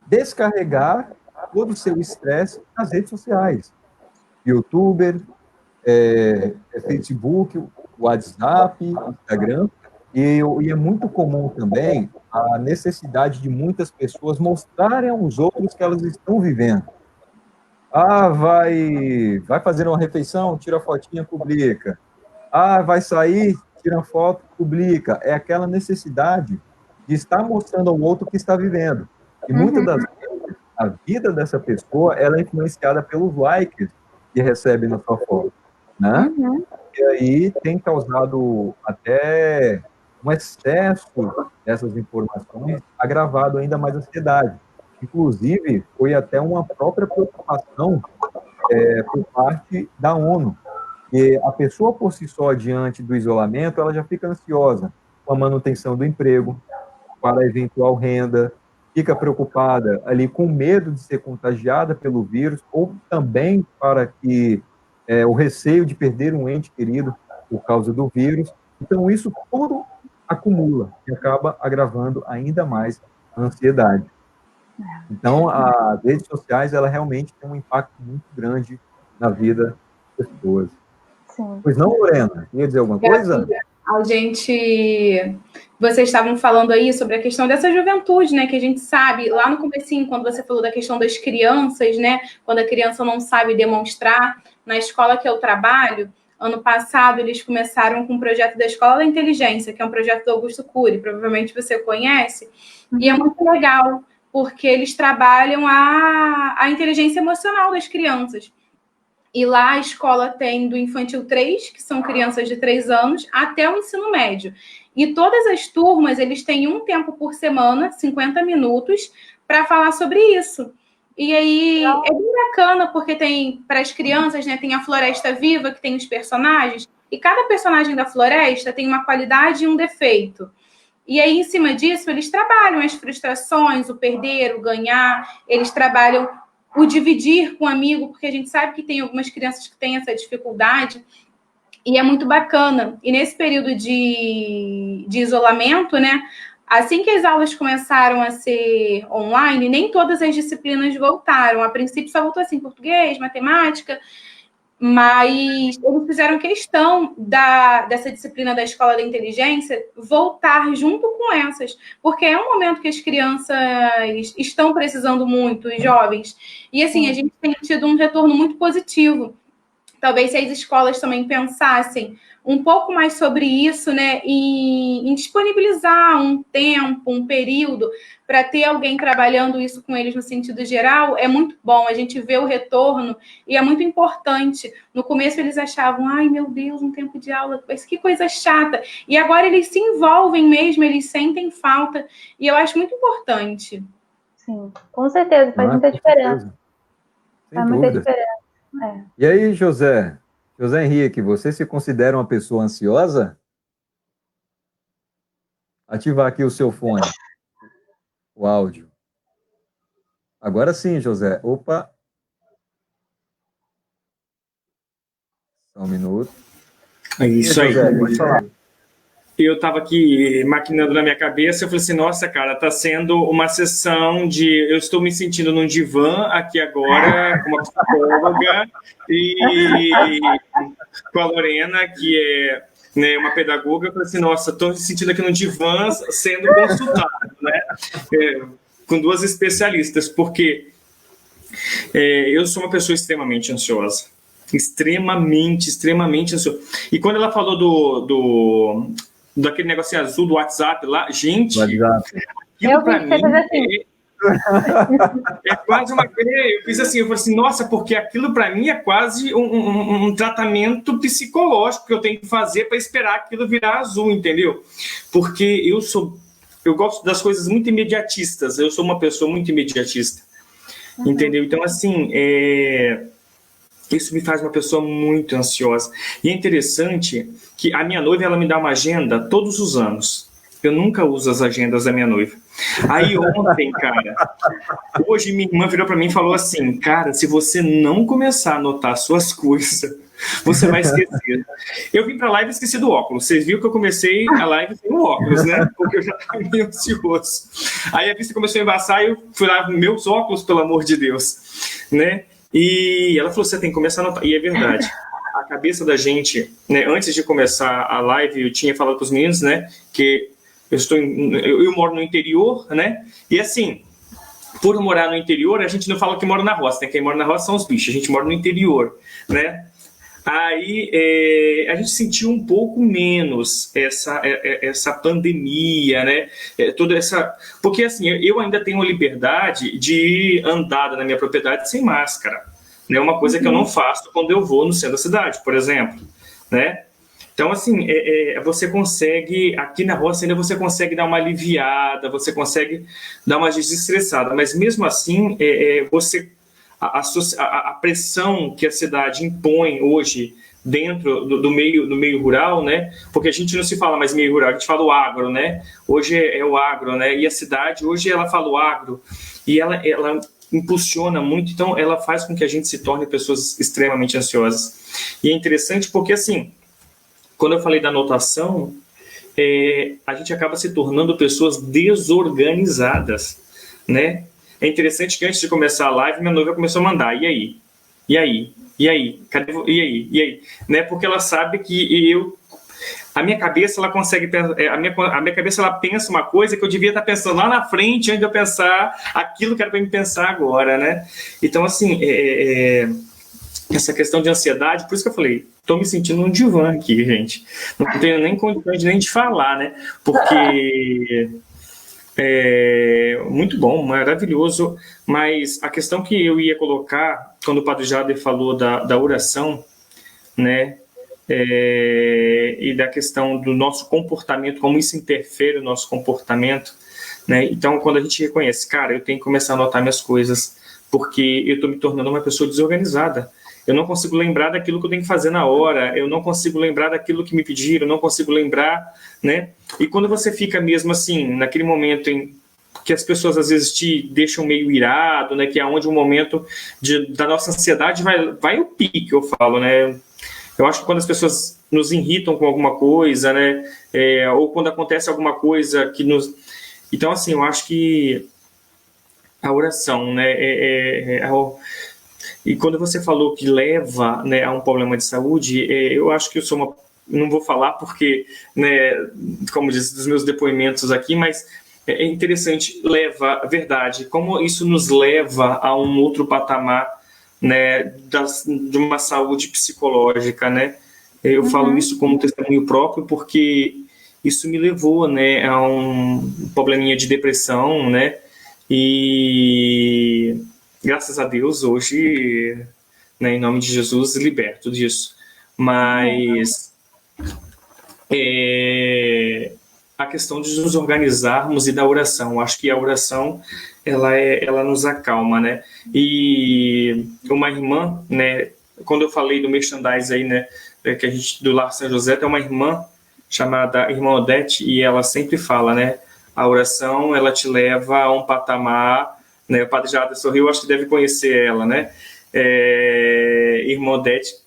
descarregar todo o seu estresse nas redes sociais. YouTuber, Facebook, WhatsApp, Instagram, e é muito comum também a necessidade de muitas pessoas mostrarem aos outros que elas estão vivendo. Vai fazer uma refeição, tira a fotinha, publica. Vai sair, tira foto, publica. É aquela necessidade de estar mostrando ao outro o que está vivendo. E muitas das vezes, a vida dessa pessoa ela é influenciada pelos likes que recebe na sua foto, né? E aí tem causado até um excesso dessas informações, agravado ainda mais a ansiedade. Inclusive, foi até uma própria preocupação por parte da ONU, que a pessoa por si só, diante do isolamento, ela já fica ansiosa com a manutenção do emprego, para a eventual renda, fica preocupada ali com medo de ser contagiada pelo vírus, ou também para que o receio de perder um ente querido por causa do vírus. Então, isso tudo acumula e acaba agravando ainda mais a ansiedade. Então, as redes sociais, ela realmente tem um impacto muito grande na vida das pessoas. Sim. Pois não, Lorena? Queria dizer alguma coisa? Vocês estavam falando aí sobre a questão dessa juventude, né? Que a gente sabe, lá no comecinho, quando você falou da questão das crianças, né? Quando a criança não sabe demonstrar, na escola que eu trabalho, ano passado eles começaram com um projeto da Escola da Inteligência, que é um projeto do Augusto Cury, provavelmente você conhece, e é muito legal, porque eles trabalham a inteligência emocional das crianças. E lá a escola tem do infantil 3, que são crianças de 3 anos, até o ensino médio. E todas as turmas, eles têm um tempo por semana, 50 minutos, para falar sobre isso. E aí é bem bacana, porque tem, para as crianças, né, tem a Floresta Viva, que tem os personagens, e cada personagem da floresta tem uma qualidade e um defeito. E aí, em cima disso, eles trabalham as frustrações, o perder, o ganhar, eles trabalham o dividir com o amigo, porque a gente sabe que tem algumas crianças que têm essa dificuldade, e é muito bacana. E nesse período de isolamento, né, assim que as aulas começaram a ser online, nem todas as disciplinas voltaram. A princípio só voltou assim, português, matemática, mas eles fizeram questão dessa disciplina da Escola da Inteligência voltar junto com essas, porque é um momento que as crianças estão precisando muito, os jovens, e assim, a gente tem tido um retorno muito positivo. Talvez se as escolas também pensassem um pouco mais sobre isso, né, em disponibilizar um tempo, um período, para ter alguém trabalhando isso com eles no sentido geral, é muito bom. A gente vê o retorno e é muito importante. No começo eles achavam, ai meu Deus, um tempo de aula, mas que coisa chata. E agora eles se envolvem mesmo, eles sentem falta, e eu acho muito importante. Sim, com certeza, faz muita diferença. Faz muita diferença. É. E aí, José Henrique, você se considera uma pessoa ansiosa? Ativar aqui o seu fone, o áudio. Agora sim, José. Opa. Só um minuto. É isso aí. José, pode falar. Eu estava aqui maquinando na minha cabeça, eu falei assim, nossa, cara, está sendo uma sessão de... Eu estou me sentindo num divã aqui agora, com uma psicóloga, e com a Lorena, que é, né, uma pedagoga. Eu falei assim, nossa, estou me sentindo aqui num divã sendo consultado, né? Com duas especialistas, porque eu sou uma pessoa extremamente ansiosa. Extremamente ansiosa. E quando ela falou daquele negocinho azul do WhatsApp lá, gente, aquilo para mim é quase uma... Eu fiz assim, eu falei assim, nossa, porque aquilo para mim é quase um tratamento psicológico que eu tenho que fazer para esperar aquilo virar azul, entendeu? Porque eu gosto das coisas muito imediatistas, eu sou uma pessoa muito imediatista, entendeu? Então, assim, isso me faz uma pessoa muito ansiosa. E é interessante que a minha noiva, ela me dá uma agenda todos os anos. Eu nunca uso as agendas da minha noiva. Aí ontem, cara, hoje minha irmã virou para mim e falou assim, cara, se você não começar a anotar suas coisas, você vai esquecer. Eu vim para a live e esqueci do óculos. Vocês viram que eu comecei a live sem o óculos, né? Porque eu já estava meio ansioso. Aí a vista começou a embaçar e eu fui lá, meus óculos, pelo amor de Deus, né? E ela falou, você tem que começar a anotar. E é verdade. A cabeça da gente, né, antes de começar a live, eu tinha falado para os meninos, né, que eu moro no interior, né, e assim, por morar no interior, a gente não fala que mora na roça, né, quem mora na roça são os bichos, a gente mora no interior, né. Aí a gente sentiu um pouco menos essa pandemia, né? Toda essa... Porque assim, eu ainda tenho a liberdade de andar na minha propriedade sem máscara. É uma coisa que eu não faço quando eu vou no centro da cidade, por exemplo, né? Então, assim, você consegue... Aqui na roça ainda você consegue dar uma aliviada, você consegue dar uma desestressada, mas mesmo assim, a pressão que a cidade impõe hoje dentro do meio rural, né? Porque a gente não se fala mais meio rural, a gente fala o agro, né? Hoje é o agro, né? E a cidade, hoje ela fala o agro, e ela impulsiona muito, então ela faz com que a gente se torne pessoas extremamente ansiosas. E é interessante porque, assim, quando eu falei da anotação, a gente acaba se tornando pessoas desorganizadas, né? É interessante que antes de começar a live, minha noiva começou a mandar, e aí? E aí? E aí? Cadê? E aí? E aí? Né? Porque ela sabe que a minha cabeça, ela consegue... A minha cabeça, ela pensa uma coisa que eu devia estar pensando lá na frente, antes de eu pensar aquilo que era para me pensar agora, né? Então, assim, essa questão de ansiedade, por isso que eu falei, estou me sentindo um divã aqui, gente. Não tenho nem condições nem de falar, né? Porque... muito bom, maravilhoso, mas a questão que eu ia colocar, quando o Padre Jader falou da oração, né, e da questão do nosso comportamento, como isso interfere no nosso comportamento, né, então quando a gente reconhece, cara, eu tenho que começar a anotar minhas coisas, porque eu estou me tornando uma pessoa desorganizada, eu não consigo lembrar daquilo que eu tenho que fazer na hora, eu não consigo lembrar daquilo que me pediram, eu não consigo lembrar, né? E quando você fica mesmo assim, naquele momento em que as pessoas às vezes te deixam meio irado, né? Que é onde o momento da nossa ansiedade vai o pique, eu falo, né? Eu acho que quando as pessoas nos irritam com alguma coisa, né? Ou quando acontece alguma coisa que nos... Então, assim, eu acho que a oração, né? E quando você falou que leva, né, a um problema de saúde, eu acho que eu sou uma... Não vou falar porque, né, como diz, dos meus depoimentos aqui, mas é interessante, leva, verdade, como isso nos leva a um outro patamar, né, de uma saúde psicológica, né? Eu falo isso como testemunho próprio porque isso me levou, né, a um probleminha de depressão, né? E graças a Deus hoje, né, em nome de Jesus, liberto disso. Mas a questão de nos organizarmos e da oração, acho que a oração ela nos acalma, né? E uma irmã, né, quando eu falei do merchandise aí, né, que a gente do Lar São José, tem uma irmã chamada Irmã Odete e ela sempre fala, né, a oração ela te leva a um patamar, né? O Padre Jada sorriu, acho que deve conhecer ela, né? Irmã Odete,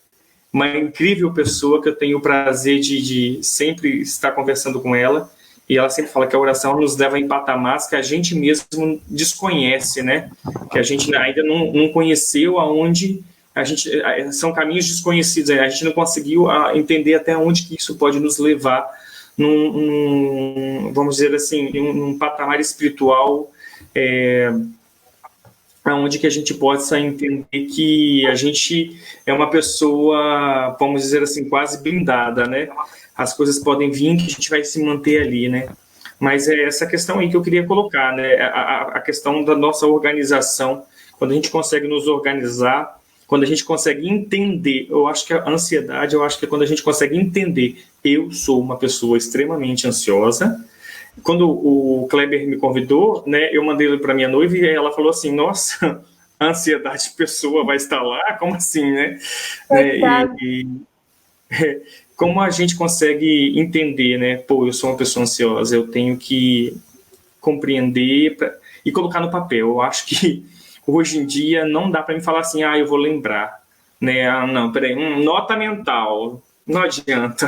uma incrível pessoa que eu tenho o prazer de sempre estar conversando com ela, e ela sempre fala que a oração nos leva em patamares que a gente mesmo desconhece, né? Que a gente ainda não conheceu, aonde a gente são caminhos desconhecidos, a gente não conseguiu entender até onde que isso pode nos levar vamos dizer assim, num patamar espiritual, onde que a gente possa entender que a gente é uma pessoa, vamos dizer assim, quase blindada, né? As coisas podem vir que a gente vai se manter ali, né? Mas é essa questão aí que eu queria colocar, né? A questão da nossa organização, quando a gente consegue nos organizar, quando a gente consegue entender, eu acho que a ansiedade, eu acho que é quando a gente consegue entender, eu sou uma pessoa extremamente ansiosa. Quando o Kleber me convidou, né, eu mandei ele para minha noiva e ela falou assim, nossa, a ansiedade de pessoa vai estar lá? Como assim, né? Como a gente consegue entender, né? Pô, eu sou uma pessoa ansiosa, eu tenho que compreender e colocar no papel. Eu acho que hoje em dia não dá para me falar assim, eu vou lembrar, né? Não, peraí, nota mental. Não adianta,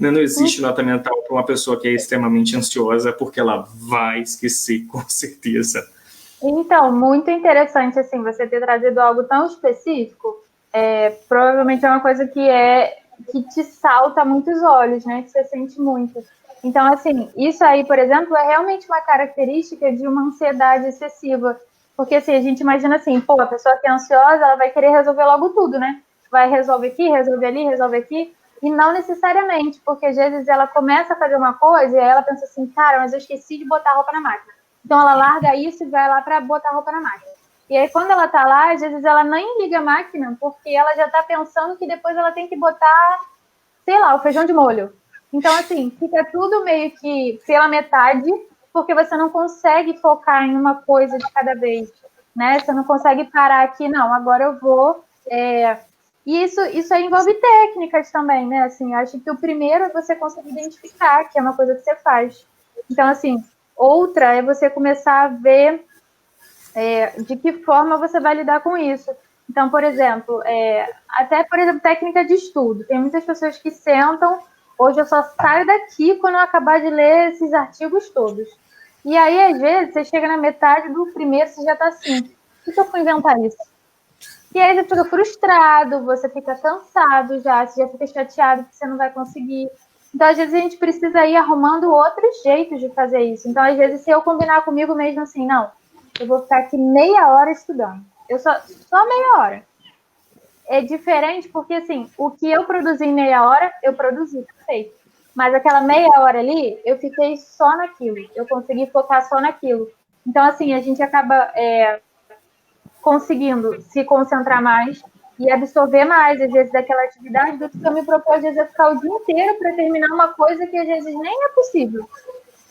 não existe nota mental para uma pessoa que é extremamente ansiosa, porque ela vai esquecer, com certeza. Então, muito interessante, assim, você ter trazido algo tão específico, provavelmente é uma coisa que te salta a muitos olhos, né, que você sente muito. Então, assim, isso aí, por exemplo, é realmente uma característica de uma ansiedade excessiva, porque, assim, a gente imagina assim, pô, a pessoa que é ansiosa, ela vai querer resolver logo tudo, né, vai resolver aqui, resolver ali, resolver aqui, e não necessariamente, porque às vezes ela começa a fazer uma coisa e aí ela pensa assim, cara, mas eu esqueci de botar a roupa na máquina. Então ela larga isso e vai lá para botar a roupa na máquina. E aí quando ela tá lá, às vezes ela nem liga a máquina, porque ela já tá pensando que depois ela tem que botar, sei lá, o feijão de molho. Então, assim, fica tudo meio que pela metade, porque você não consegue focar em uma coisa de cada vez, né? Você não consegue parar aqui, não, agora eu vou... E isso aí envolve técnicas também, né? Assim, acho que o primeiro é você conseguir identificar que é uma coisa que você faz. Então, assim, outra é você começar a ver de que forma você vai lidar com isso. Então, por exemplo, técnica de estudo. Tem muitas pessoas que sentam, hoje eu só saio daqui quando eu acabar de ler esses artigos todos. E aí, às vezes, você chega na metade do primeiro, você já está assim, por que eu fui inventar isso? E aí você fica frustrado, você fica cansado já, você já fica chateado que você não vai conseguir. Então, às vezes, a gente precisa ir arrumando outros jeitos de fazer isso. Então, às vezes, se eu combinar comigo mesmo assim, não, eu vou ficar aqui meia hora estudando. Eu só meia hora. É diferente porque, assim, o que eu produzi em meia hora, eu produzi, perfeito. Mas aquela meia hora ali, eu fiquei só naquilo. Eu consegui focar só naquilo. Então, assim, a gente acaba... conseguindo se concentrar mais e absorver mais, às vezes, daquela atividade do que eu me propus, às vezes, ficar o dia inteiro para terminar uma coisa que, às vezes, nem é possível.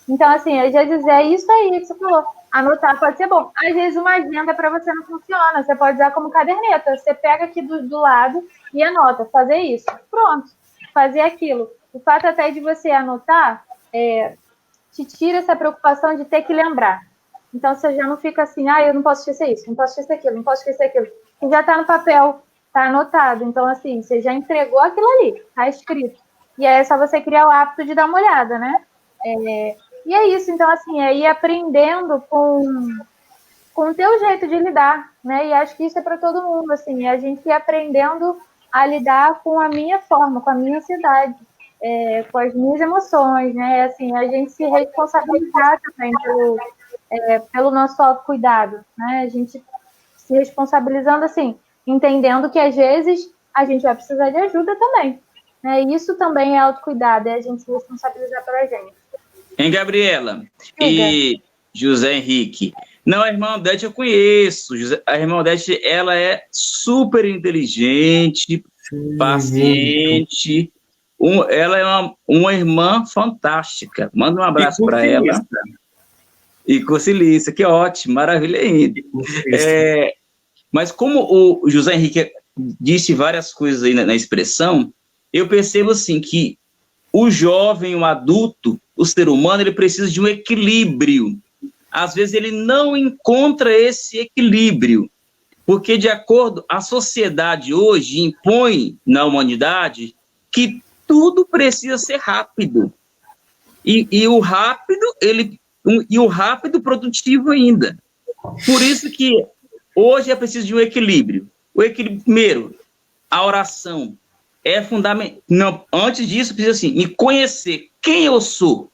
Então, assim, às vezes é isso aí que você falou. Anotar pode ser bom. Às vezes, uma agenda para você não funciona. Você pode usar como caderneta. Você pega aqui do lado e anota. Fazer isso. Pronto. Fazer aquilo. O fato até de você anotar te tira essa preocupação de ter que lembrar. Então, você já não fica assim, eu não posso esquecer isso, não posso esquecer aquilo, não posso esquecer aquilo. Você já está no papel, está anotado. Então, assim, você já entregou aquilo ali, está escrito. E aí é só você criar o hábito de dar uma olhada, né? E é isso. Então, assim, ir aprendendo com com o teu jeito de lidar, né? E acho que isso é para todo mundo, assim, a gente ir aprendendo a lidar com a minha forma, com a minha ansiedade, com as minhas emoções, né? Assim, a gente se responsabilizar também pelo nosso autocuidado, né? A gente se responsabilizando, assim, entendendo que às vezes a gente vai precisar de ajuda também, né? Isso também é autocuidado, é a gente se responsabilizar pela gente. Hein, Gabriela? E José Henrique? Não, a irmã Odete eu conheço. A irmã Odete, ela é super inteligente, paciente. Ela é uma irmã fantástica. Manda um abraço para ela. E conciliça, que ótimo, maravilha ainda. Mas como o José Henrique disse várias coisas aí na expressão, eu percebo assim que o jovem, o adulto, o ser humano, ele precisa de um equilíbrio. Às vezes ele não encontra esse equilíbrio, porque de acordo, a sociedade hoje impõe na humanidade que tudo precisa ser rápido. E o rápido, e o rápido produtivo ainda. Por isso que hoje é preciso de um equilíbrio. O equilíbrio, primeiro, a oração é fundamental. Não, antes disso, precisa assim, me conhecer quem eu sou.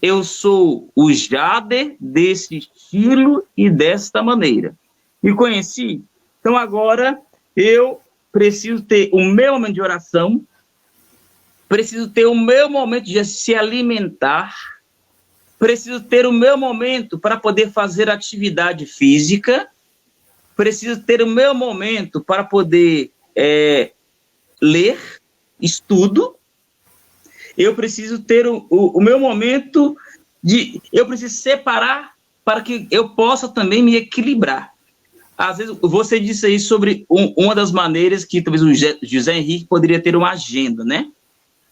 Eu sou o Jader desse estilo e desta maneira. Me conheci? Então agora eu preciso ter o meu momento de oração, preciso ter o meu momento de se alimentar, preciso ter o meu momento para poder fazer atividade física, preciso ter o meu momento para poder ler, estudo. Eu preciso ter o meu momento eu preciso separar para que eu possa também me equilibrar. Às vezes, você disse aí sobre uma das maneiras que talvez o José Henrique poderia ter uma agenda, né?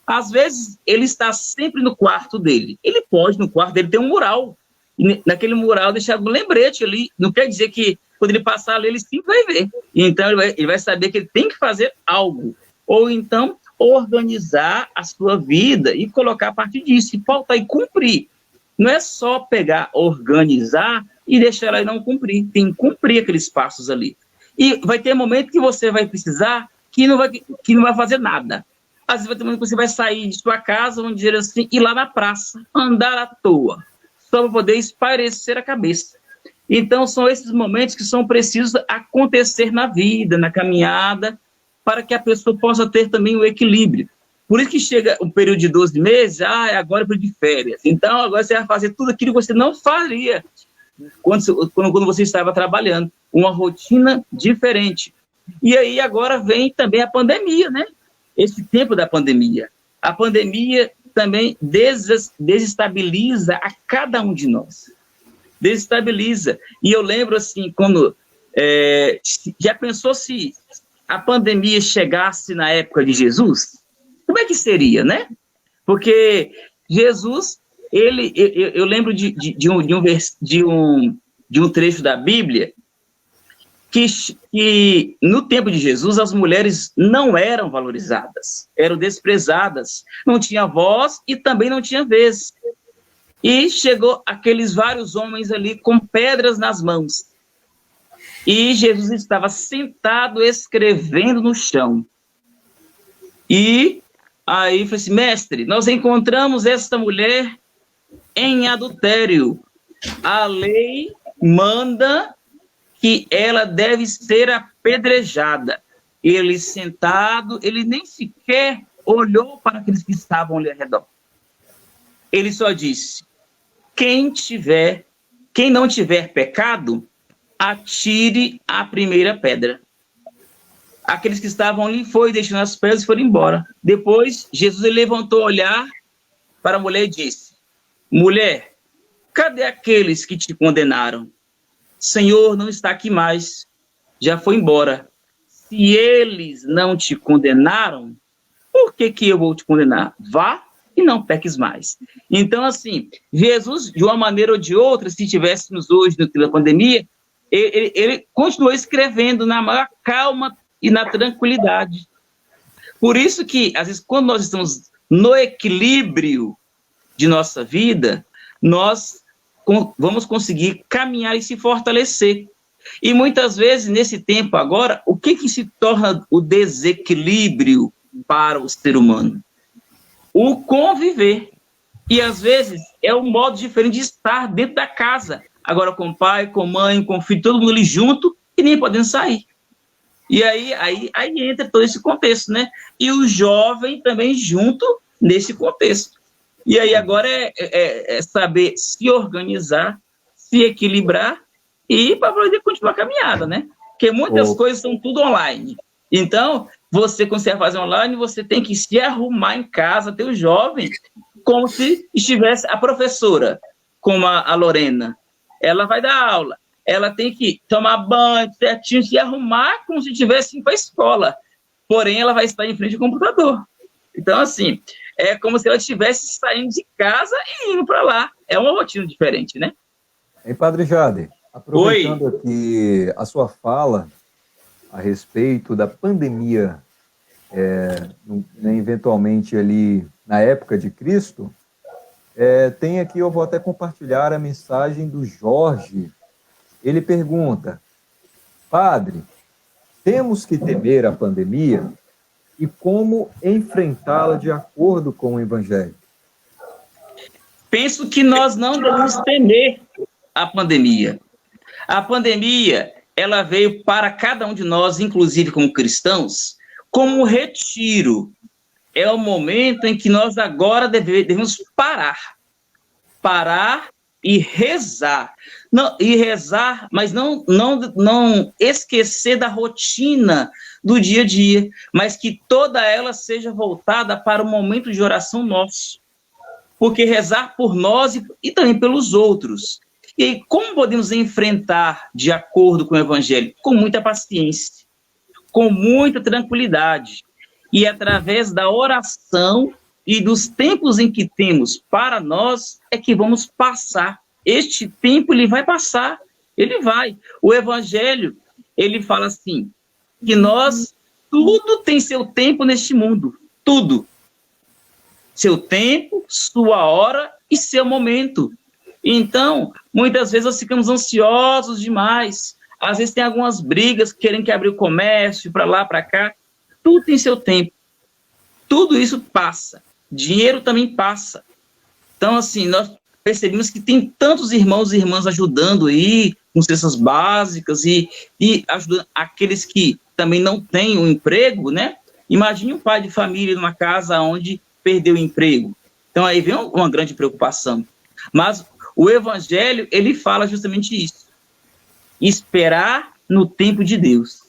Às vezes, ele está sempre no quarto dele. Ele pode, no quarto dele, ter um mural. E naquele mural, deixar um lembrete ali. Não quer dizer que, quando ele passar ali, ele sim vai ver. Então, ele vai saber que ele tem que fazer algo. Ou então, organizar a sua vida e colocar a partir disso. E falta aí cumprir. Não é só pegar, organizar e deixar ela não cumprir. Tem que cumprir aqueles passos ali. E vai ter momento que você vai precisar que não vai fazer nada. Às vezes vai ter momento que você vai sair de sua casa, vamos dizer assim, ir lá na praça, andar à toa, só para poder espairecer a cabeça. Então, são esses momentos que são precisos acontecer na vida, na caminhada, para que a pessoa possa ter também o equilíbrio. Por isso que chega um período de 12 meses, agora é período de férias. Então, agora você vai fazer tudo aquilo que você não faria quando você estava trabalhando. Uma rotina diferente. E aí, agora vem também a pandemia, né? Esse tempo da pandemia. A pandemia também desestabiliza a cada um de nós. Desestabiliza. E eu lembro, assim, quando... já pensou se a pandemia chegasse na época de Jesus? Como é que seria, né? Porque Jesus, eu lembro de um trecho da Bíblia que no tempo de Jesus as mulheres não eram valorizadas, eram desprezadas, não tinha voz e também não tinha vez. E chegou aqueles vários homens ali com pedras nas mãos. E Jesus estava sentado escrevendo no chão. E aí falou assim: mestre, nós encontramos esta mulher em adultério. A lei manda que ela deve ser apedrejada. Ele sentado, ele nem sequer olhou para aqueles que estavam ali ao redor. Ele só disse: quem não tiver pecado, atire a primeira pedra. Aqueles que estavam ali foi deixando as pedras e foram embora. Depois, Jesus levantou o olhar para a mulher e disse: mulher, cadê aqueles que te condenaram? Senhor, não está aqui mais, já foi embora. Se eles não te condenaram, por que eu vou te condenar? Vá e não peques mais. Então, assim, Jesus, de uma maneira ou de outra, se estivéssemos hoje na pandemia, ele continuou escrevendo na maior calma e na tranquilidade. Por isso que, às vezes, quando nós estamos no equilíbrio de nossa vida, nós vamos conseguir caminhar e se fortalecer. E muitas vezes, nesse tempo agora, o que se torna o desequilíbrio para o ser humano? O conviver. E às vezes é um modo diferente de estar dentro da casa. Agora com pai, com mãe, com filho, todo mundo ali junto e nem podendo sair. E aí entra todo esse contexto, né? E o jovem também junto nesse contexto. E aí agora é saber se organizar, se equilibrar e para poder continuar a caminhada, né? Porque muitas coisas são tudo online. Então, quando você vai fazer online, você tem que se arrumar em casa, ter o jovem, como se estivesse a professora, como a Lorena. Ela vai dar aula. Ela tem que tomar banho, certinho, se arrumar como se estivesse indo para a escola. Porém, ela vai estar em frente ao computador. Então, assim, é como se ela estivesse saindo de casa e indo para lá. É uma rotina diferente, né? Hein, Padre Jader, aproveitando aqui a sua fala a respeito da pandemia, eventualmente ali na época de Cristo, tem aqui, eu vou até compartilhar a mensagem do Jorge. Ele pergunta: Padre, temos que temer a pandemia e como enfrentá-la de acordo com o Evangelho? Penso que nós não devemos temer a pandemia. A pandemia, ela veio para cada um de nós, inclusive como cristãos, como um retiro. É o momento em que nós agora devemos parar e rezar. Mas não esquecer da rotina do dia a dia, mas que toda ela seja voltada para o momento de oração nosso. Porque rezar por nós e também pelos outros. E aí, como podemos enfrentar de acordo com o Evangelho? Com muita paciência, com muita tranquilidade. E através da oração e dos tempos em que temos para nós, é que vamos passar. Este tempo, ele vai passar, ele vai. O Evangelho, ele fala assim, que tudo tem seu tempo neste mundo, tudo. Seu tempo, sua hora e seu momento. Então, muitas vezes nós ficamos ansiosos demais. Às vezes tem algumas brigas, querem que abrir o comércio, para lá, para cá. Tudo tem seu tempo. Tudo isso passa. Dinheiro também passa. Então, assim, nós percebemos que tem tantos irmãos e irmãs ajudando aí, com cestas básicas e ajudando aqueles que também não têm um emprego, né? Imagine um pai de família numa casa onde perdeu o emprego. Então, aí vem uma grande preocupação. Mas o Evangelho, ele fala justamente isso. Esperar no tempo de Deus.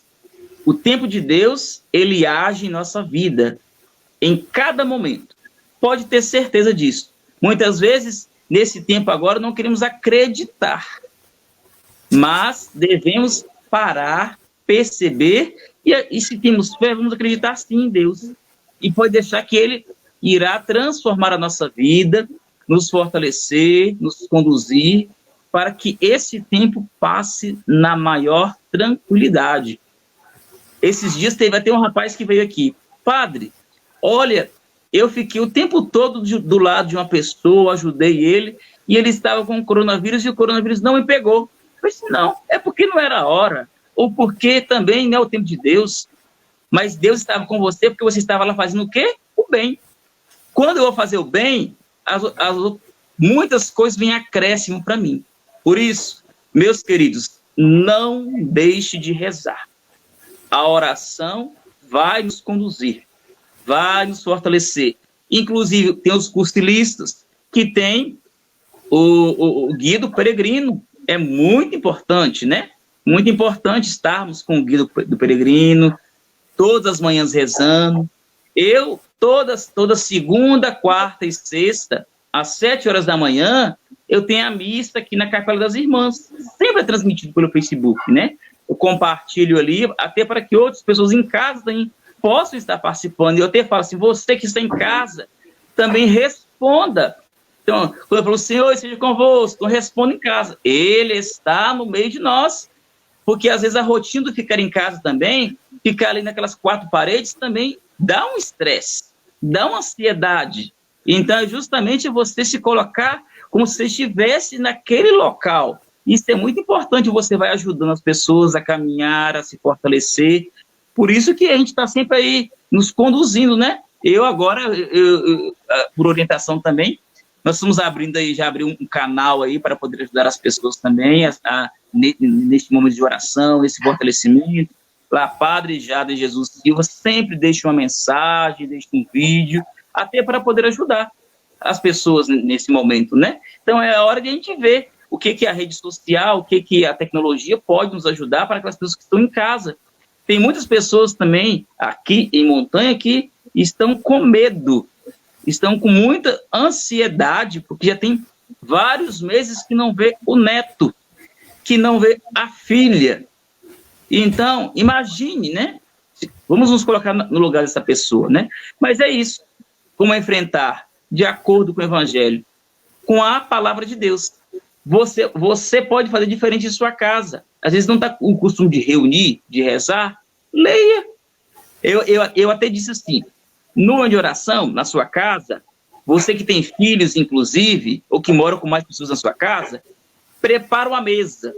O tempo de Deus, ele age em nossa vida, em cada momento. Pode ter certeza disso. Muitas vezes, nesse tempo agora, não queremos acreditar. Mas devemos parar, perceber, e se temos fé, vamos acreditar sim em Deus. E pode deixar que ele irá transformar a nossa vida, nos fortalecer, nos conduzir, para que esse tempo passe na maior tranquilidade. Esses dias vai ter um rapaz que veio aqui. Padre, olha, eu fiquei o tempo todo do lado de uma pessoa, ajudei ele, e ele estava com o coronavírus, e o coronavírus não me pegou. Eu disse, não, é porque não era a hora, ou porque também não é o tempo de Deus. Mas Deus estava com você, porque você estava lá fazendo o quê? O bem. Quando eu vou fazer o bem, muitas coisas vêm acréscimo para mim. Por isso, meus queridos, não deixe de rezar. A oração vai nos conduzir, vai nos fortalecer. Inclusive, tem os cursilistas que têm o guia do peregrino. É muito importante, né? Muito importante estarmos com o guia do peregrino, todas as manhãs rezando. Eu, toda segunda, quarta e sexta, às 7 horas da manhã, eu tenho a missa aqui na Capela das Irmãs. Sempre é transmitido pelo Facebook, né? Eu compartilho ali, até para que outras pessoas em casa também possam estar participando. E eu até falo assim, você que está em casa, também responda. Então, quando eu falo, Senhor, seja convosco, responda em casa. Ele está no meio de nós. Porque, às vezes, a rotina de ficar em casa também, ficar ali naquelas 4 paredes, também dá um estresse, dá uma ansiedade. Então, é justamente você se colocar como se você estivesse naquele local. Isso é muito importante, você vai ajudando as pessoas a caminhar, a se fortalecer. Por isso que a gente está sempre aí nos conduzindo, né? Eu agora, por orientação também, nós estamos abrindo aí, já abri um canal aí para poder ajudar as pessoas também, neste momento de oração, nesse fortalecimento. Lá, Padre Jader Jesus Silva sempre deixa uma mensagem, deixa um vídeo, até para poder ajudar as pessoas nesse momento, né? Então é a hora de a gente ver o que a rede social, o que a tecnologia pode nos ajudar para aquelas pessoas que estão em casa. Tem muitas pessoas também aqui em Montanha que estão com medo, estão com muita ansiedade, porque já tem vários meses que não vê o neto, que não vê a filha. Então, imagine, né? Vamos nos colocar no lugar dessa pessoa, né? Mas é isso. Como enfrentar, de acordo com o Evangelho, com a palavra de Deus. Você pode fazer diferente em sua casa. Às vezes não está com o costume de reunir, de rezar. Leia. Eu até disse assim, no ano de oração, na sua casa, você que tem filhos, inclusive, ou que mora com mais pessoas na sua casa, prepara uma mesa.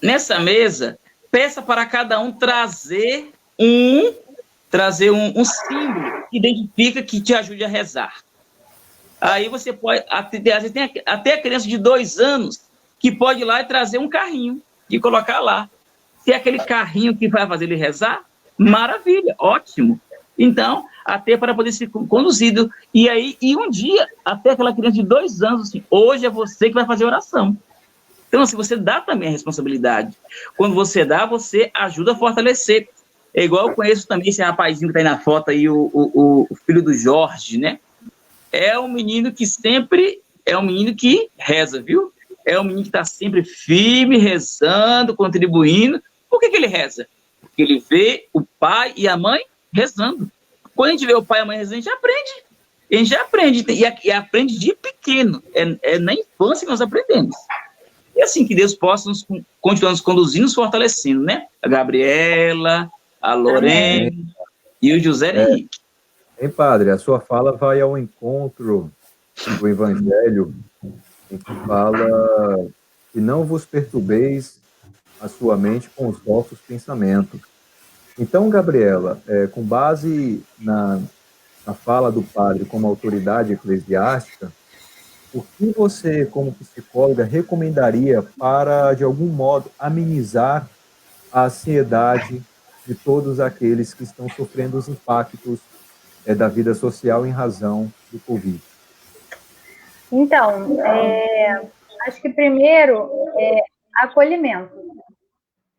Nessa mesa, peça para cada um trazer um símbolo que identifica, que te ajude a rezar. Aí você pode, até a criança de 2 anos, que pode ir lá e trazer um carrinho e colocar lá. Se é aquele carrinho que vai fazer ele rezar, maravilha, ótimo. Então, até para poder ser conduzido. E um dia, até aquela criança de 2 anos, assim, hoje é você que vai fazer oração. Então, se você dá também a responsabilidade. Quando você dá, você ajuda a fortalecer. É igual eu conheço também esse rapazinho que está aí na foto, aí, o filho do Jorge, né? É um menino que reza, viu? É um menino que está sempre firme, rezando, contribuindo. Por que ele reza? Porque ele vê o pai e a mãe rezando. Quando a gente vê o pai e a mãe rezando, a gente aprende. A gente aprende, e aprende de pequeno. É na infância que nós aprendemos. E assim, que Deus possa continuar nos conduzindo, nos fortalecendo, né? A Gabriela, a Lorena e o José Henrique. Hein, padre, a sua fala vai ao encontro do Evangelho, em que fala que não vos perturbeis a sua mente com os vossos pensamentos. Então, Gabriela, com base na fala do padre como autoridade eclesiástica, o que você, como psicóloga, recomendaria para, de algum modo, amenizar a ansiedade de todos aqueles que estão sofrendo os impactos da vida social em razão do Covid? Então, acho que primeiro acolhimento.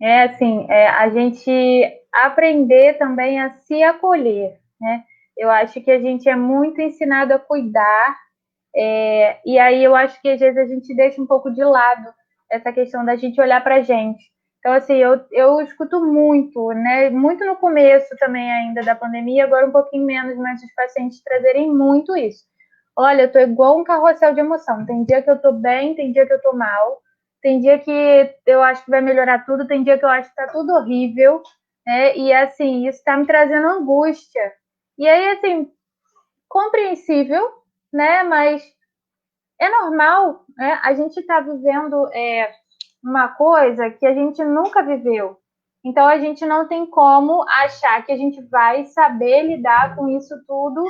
A gente aprender também a se acolher, né? Eu acho que a gente é muito ensinado a cuidar, e aí eu acho que às vezes a gente deixa um pouco de lado essa questão da gente olhar para a gente. Então, assim, eu escuto muito, né? Muito no começo também ainda da pandemia, agora um pouquinho menos, mas os pacientes trazerem muito isso. Olha, eu tô igual um carrossel de emoção. Tem dia que eu tô bem, tem dia que eu tô mal, tem dia que eu acho que vai melhorar tudo, tem dia que eu acho que tá tudo horrível, né? E, assim, isso tá me trazendo angústia. E aí, assim, compreensível, né? Mas é normal, né? A gente tá vivendo uma coisa que a gente nunca viveu. Então, a gente não tem como achar que a gente vai saber lidar com isso tudo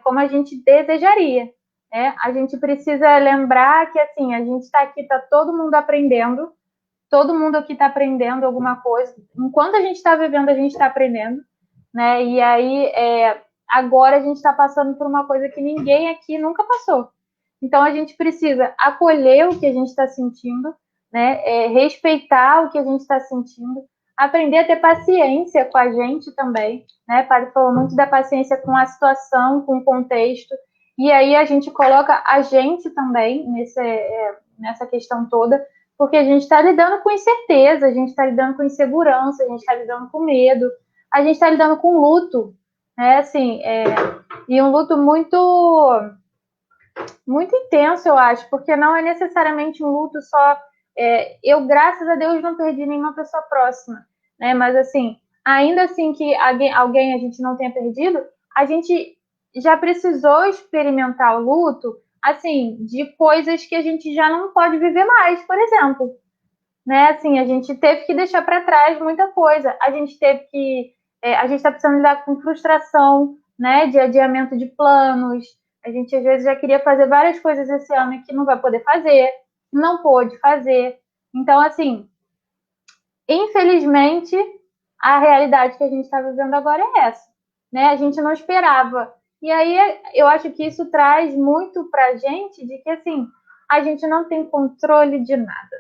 como a gente desejaria. Né? A gente precisa lembrar que, assim, a gente está aqui, está todo mundo aprendendo, todo mundo aqui está aprendendo alguma coisa. Enquanto a gente está vivendo, a gente está aprendendo. Né? E aí, agora a gente está passando por uma coisa que ninguém aqui nunca passou. Então, a gente precisa acolher o que a gente está sentindo, né? Respeitar o que a gente está sentindo, aprender a ter paciência com a gente também, né? O padre falou muito da paciência com a situação, com o contexto, e aí a gente coloca a gente também nessa questão toda, porque a gente está lidando com incerteza, a gente está lidando com insegurança, a gente está lidando com medo, a gente está lidando com luto, né? Assim, e um luto muito intenso, eu acho, porque não é necessariamente um luto só. Eu, graças a Deus, não perdi nenhuma pessoa próxima, né? Mas, assim, ainda assim que alguém a gente não tenha perdido, a gente já precisou experimentar o luto assim, de coisas que a gente já não pode viver mais, por exemplo. Né? Assim, a gente teve que deixar para trás muita coisa. A gente está precisando lidar com frustração, né? De adiamento de planos. A gente, às vezes, já queria fazer várias coisas esse ano e que não vai poder fazer, não pôde fazer. Então, assim, infelizmente, a realidade que a gente está vivendo agora é essa, né? A gente não esperava. E aí, eu acho que isso traz muito para a gente de que, assim, a gente não tem controle de nada,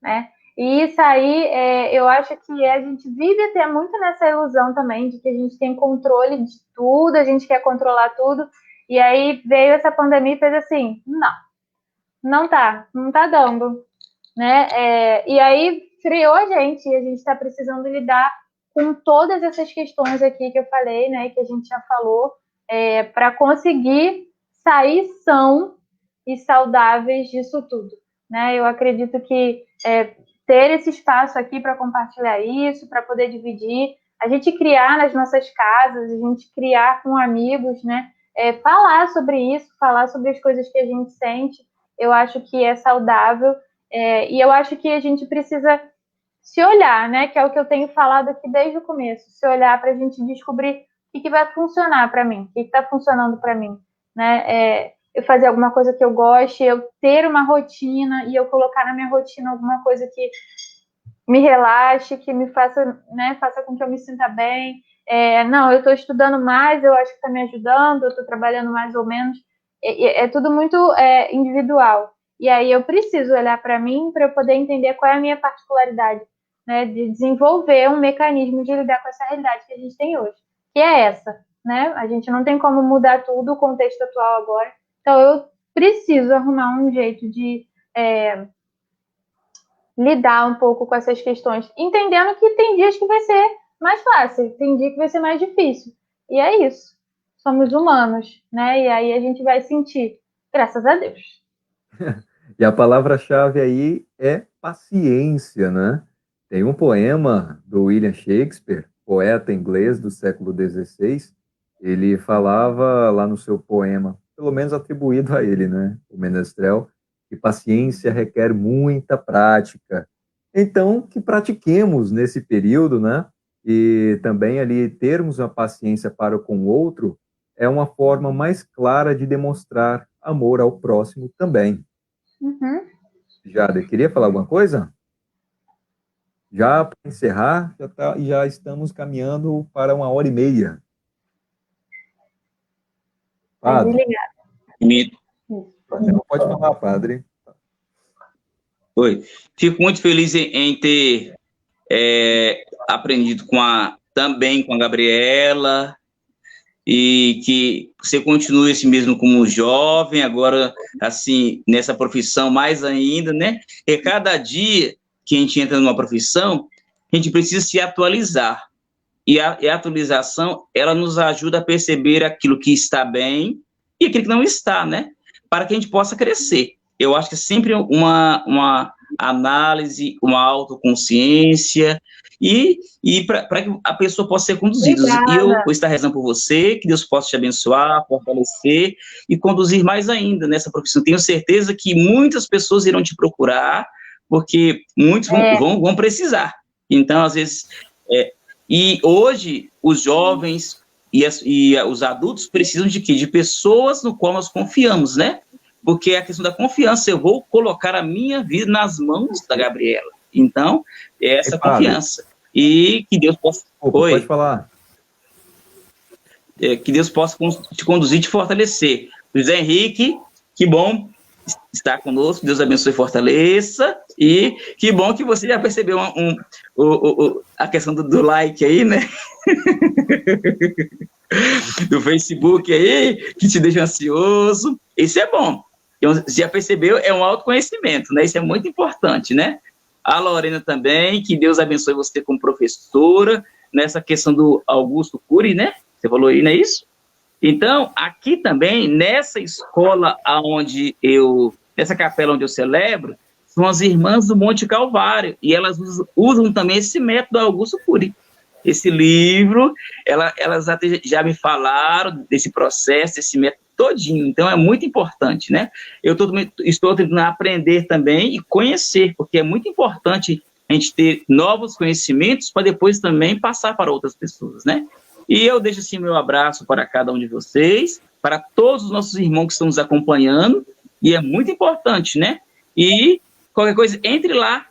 né? E isso aí, eu acho que a gente vive até muito nessa ilusão também de que a gente tem controle de tudo, a gente quer controlar tudo. E aí veio essa pandemia e fez assim, não tá dando, né? E aí friou a gente, e a gente está precisando lidar com todas essas questões aqui que eu falei, né? Que a gente já falou, para conseguir sair são e saudáveis disso tudo, né? Eu acredito que ter esse espaço aqui para compartilhar isso, para poder dividir, a gente criar nas nossas casas, a gente criar com amigos, né? Falar sobre isso, falar sobre as coisas que a gente sente, eu acho que é saudável, e eu acho que a gente precisa se olhar, né? Que é o que eu tenho falado aqui desde o começo, se olhar para a gente descobrir o que vai funcionar para mim, o que está funcionando para mim, né? Eu fazer alguma coisa que eu goste, eu ter uma rotina e eu colocar na minha rotina alguma coisa que me relaxe, que me faça, né, faça com que eu me sinta bem. Não, eu estou estudando mais, eu acho que está me ajudando, eu estou trabalhando mais ou menos. É tudo muito individual. E aí eu preciso olhar para mim para eu poder entender qual é a minha particularidade, né, de desenvolver um mecanismo de lidar com essa realidade que a gente tem hoje, que é essa, né? A gente não tem como mudar tudo, o contexto atual agora. Então, eu preciso arrumar um jeito de lidar um pouco com essas questões, entendendo que tem dias que vai ser mais fácil, tem dia que vai ser mais difícil. E é isso. Somos humanos, né? E aí a gente vai sentir, graças a Deus. E a palavra-chave aí é paciência, né? Tem um poema do William Shakespeare, poeta inglês do século XVI, ele falava lá no seu poema, pelo menos atribuído a ele, né, o Menestrel, que paciência requer muita prática. Então, que pratiquemos nesse período, né, e também ali termos uma paciência para com o outro é uma forma mais clara de demonstrar amor ao próximo também. Uhum. Jade, queria falar alguma coisa? Já para encerrar, já estamos caminhando para 1h30. Padre. Pode falar, padre. Oi. Fico muito feliz em ter aprendido também com a Gabriela, e que você continue esse mesmo como jovem, agora, assim, nessa profissão mais ainda, né? E cada dia que a gente entra numa profissão, a gente precisa se atualizar. E a atualização, ela nos ajuda a perceber aquilo que está bem e aquilo que não está, né? Para que a gente possa crescer. Eu acho que é sempre uma análise, uma autoconsciência, e para que a pessoa possa ser conduzida. Obrigada. E eu vou estar rezando por você, que Deus possa te abençoar, fortalecer e conduzir mais ainda nessa profissão. Tenho certeza que muitas pessoas irão te procurar, porque muitos vão precisar. Então, às vezes... E hoje, os jovens e os adultos precisam de quê? De pessoas no qual nós confiamos, né? Porque é a questão da confiança. Eu vou colocar a minha vida nas mãos da Gabriela. Então, é essa confiança. E que Deus possa... Oi. Pode falar. Que Deus possa te conduzir e te fortalecer. José Henrique, que bom estar conosco, Deus abençoe e fortaleça, e que bom que você já percebeu a questão do like aí, né? Do Facebook aí, que te deixa ansioso, isso é bom. Você já percebeu, é um autoconhecimento, né? Isso é muito importante, né? A Lorena também, que Deus abençoe você como professora, nessa questão do Augusto Cury, né? Você falou aí, não é isso? Então, aqui também, nessa escola nessa capela onde eu celebro, são as irmãs do Monte Calvário, e elas usam também esse método Augusto Cury. Esse livro, elas até já me falaram desse processo, desse método todinho. Então, é muito importante, né? Eu estou tentando aprender também e conhecer, porque é muito importante a gente ter novos conhecimentos para depois também passar para outras pessoas, né? E eu deixo, assim, meu abraço para cada um de vocês, para todos os nossos irmãos que estão nos acompanhando, e é muito importante, né? E qualquer coisa, entre lá,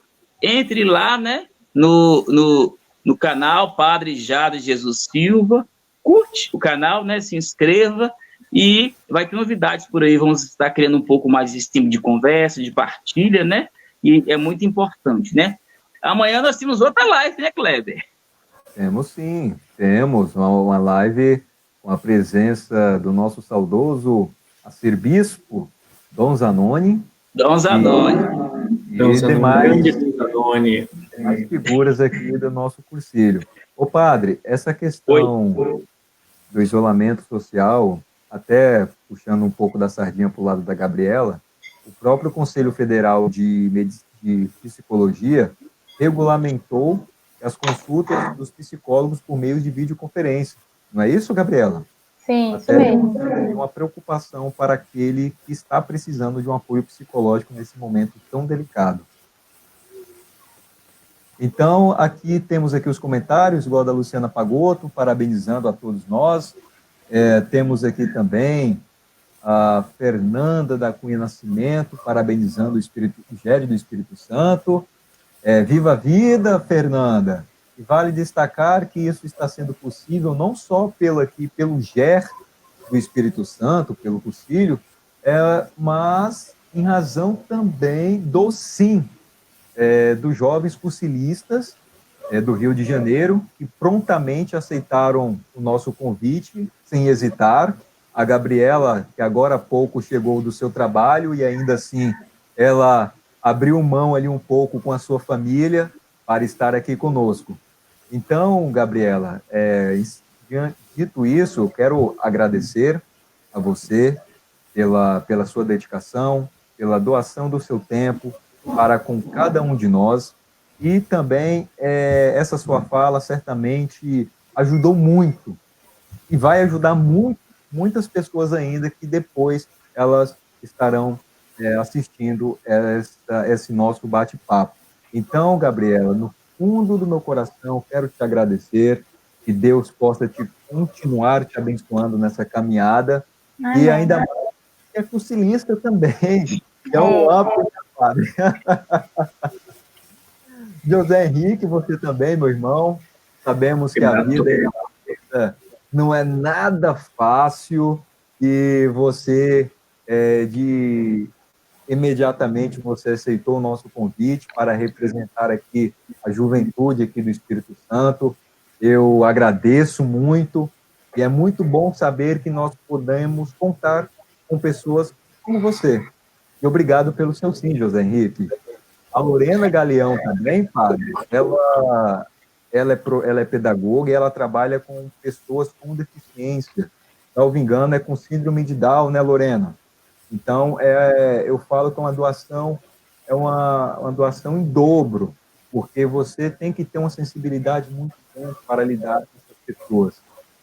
né, no canal Padre Jade Jesus Silva, curte o canal, né, se inscreva, e vai ter novidades por aí, vamos estar criando um pouco mais de estímulo de conversa, de partilha, né, e é muito importante, né. Amanhã nós temos outra live, né, Kleber? Temos sim, temos uma live com a presença do nosso saudoso arcebispo Dom Zanoni. Dom Zanoni. E demais Zanoni. as figuras aqui do nosso cursilho. Ô padre, essa questão do isolamento social, até puxando um pouco da sardinha para o lado da Gabriela, o próprio Conselho Federal de Psicologia regulamentou as consultas dos psicólogos por meio de videoconferência. Não é isso, Gabriela? Sim, Até isso mesmo. uma preocupação para aquele que está precisando de um apoio psicológico nesse momento tão delicado. Então, aqui temos aqui os comentários, igual da Luciana Pagotto, parabenizando a todos nós. Temos aqui também a Fernanda da Cunha Nascimento, parabenizando o Gério do Espírito Santo. Viva a vida, Fernanda! E vale destacar que isso está sendo possível não só pelo GER do Espírito Santo, pelo Cursilho, mas em razão também do SIM, dos jovens cursilistas do Rio de Janeiro, que prontamente aceitaram o nosso convite, sem hesitar. A Gabriela, que agora há pouco chegou do seu trabalho, e ainda assim ela abriu mão ali um pouco com a sua família para estar aqui conosco. Então, Gabriela, dito isso, eu quero agradecer a você pela sua dedicação, pela doação do seu tempo para com cada um de nós, e também essa sua fala certamente ajudou muito, e vai ajudar muitas pessoas ainda que depois elas estarão assistindo esse nosso bate-papo. Então, Gabriela, no fundo do meu coração, quero te agradecer, que Deus possa continuar te abençoando nessa caminhada, e ainda mais que é cursilista também, que é um amplo padre. José Henrique, você também, meu irmão, sabemos que a vida não é nada fácil, e você, imediatamente você aceitou o nosso convite para representar aqui a juventude aqui do Espírito Santo. Eu agradeço muito, e é muito bom saber que nós podemos contar com pessoas como você. E obrigado pelo seu sim, José Henrique. A Lorena Galeão também, padre, ela é pedagoga e ela trabalha com pessoas com deficiência. Salvo engano, é com síndrome de Down, né, Lorena? Então, eu falo que uma doação é uma doação em dobro, porque você tem que ter uma sensibilidade muito grande para lidar com essas pessoas.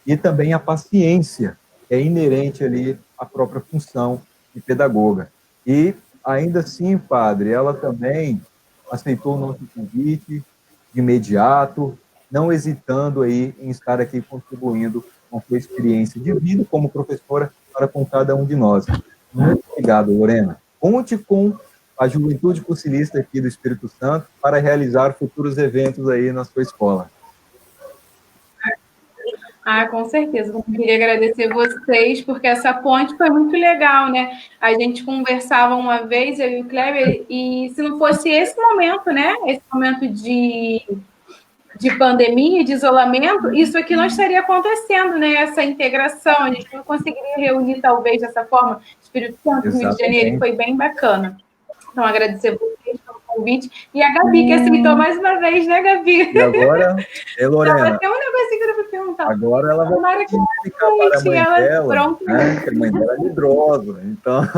E também a paciência, que é inerente ali à própria função de pedagoga. E, ainda assim, padre, ela também aceitou o nosso convite de imediato, não hesitando aí em estar aqui contribuindo com a sua experiência de vida como professora para com cada um de nós. Muito obrigado, Lorena. Conte com a juventude cursilista aqui do Espírito Santo para realizar futuros eventos aí na sua escola. Com certeza. Eu queria agradecer vocês, porque essa ponte foi muito legal, né? A gente conversava uma vez, eu e o Kleber, e se não fosse esse momento, né? Esse momento de pandemia, de isolamento, isso aqui não estaria acontecendo, né? Essa integração, a gente não conseguiria reunir, talvez, dessa forma, Espírito Santo, Rio de Janeiro, foi bem bacana. Então, agradecer vocês pelo convite. E a Gabi, que aceitou mais uma vez, né, Gabi? E agora, Lorena, tem um negocinho que eu vou perguntar. Agora ela vai ficar para a mãe dela, né, que a mãe dela é medrosa. Então,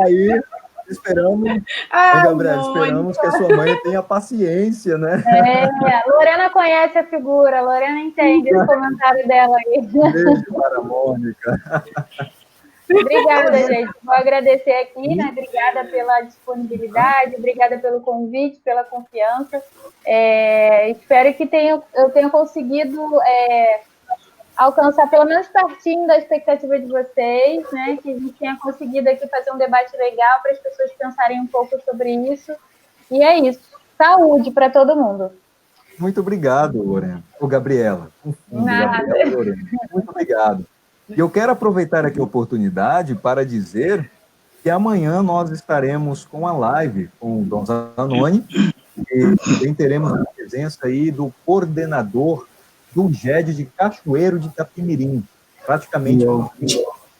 aí Esperamos, Ai, Gabriela, esperamos que a sua mãe tenha paciência, né? A Lorena conhece a figura, a Lorena entende o comentário dela aí. Beijo para a Mônica. Obrigada, gente. Vou agradecer aqui, né? Obrigada pela disponibilidade, obrigada pelo convite, pela confiança. Espero que eu tenha conseguido alcançar pelo menos pertinho da expectativa de vocês, né? Que a gente tenha conseguido aqui fazer um debate legal para as pessoas pensarem um pouco sobre isso. E é isso. Saúde para todo mundo. Muito obrigado, Lorena. Ou Gabriela. Gabriela, Lorena. Muito obrigado. E eu quero aproveitar aqui a oportunidade para dizer que amanhã nós estaremos com a live com o Dom Zanoni e também teremos a presença aí do coordenador do GED de Cachoeiro de Itapemirim, praticamente no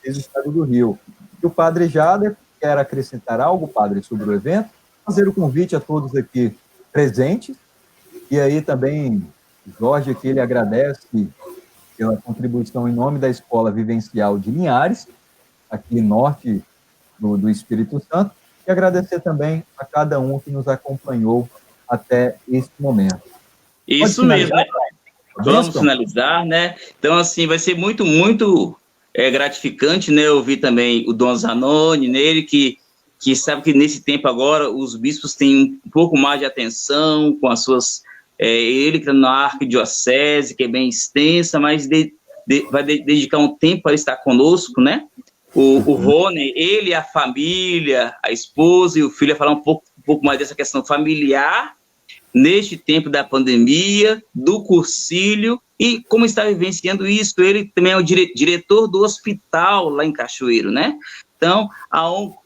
estado do Rio. E o padre Jader quer acrescentar algo, padre, sobre o evento, fazer o convite a todos aqui presentes, e aí também Jorge aqui, ele agradece pela contribuição em nome da Escola Vivencial de Linhares, aqui norte do Espírito Santo, e agradecer também a cada um que nos acompanhou até este momento. Isso mesmo, né? Vamos finalizar, né? Então, assim, vai ser muito, muito gratificante, né? Ouvir também o Dom Zanoni, nele, que sabe que nesse tempo agora os bispos têm um pouco mais de atenção com as suas... ele que está na arquidiocese, que é bem extensa, mas vai dedicar um tempo para estar conosco, né? O Rony, ele, a família, a esposa e o filho, a falar um pouco mais dessa questão familiar, neste tempo da pandemia, do cursilho, e como está vivenciando isso. Ele também é o diretor do hospital lá em Cachoeiro, né? Então,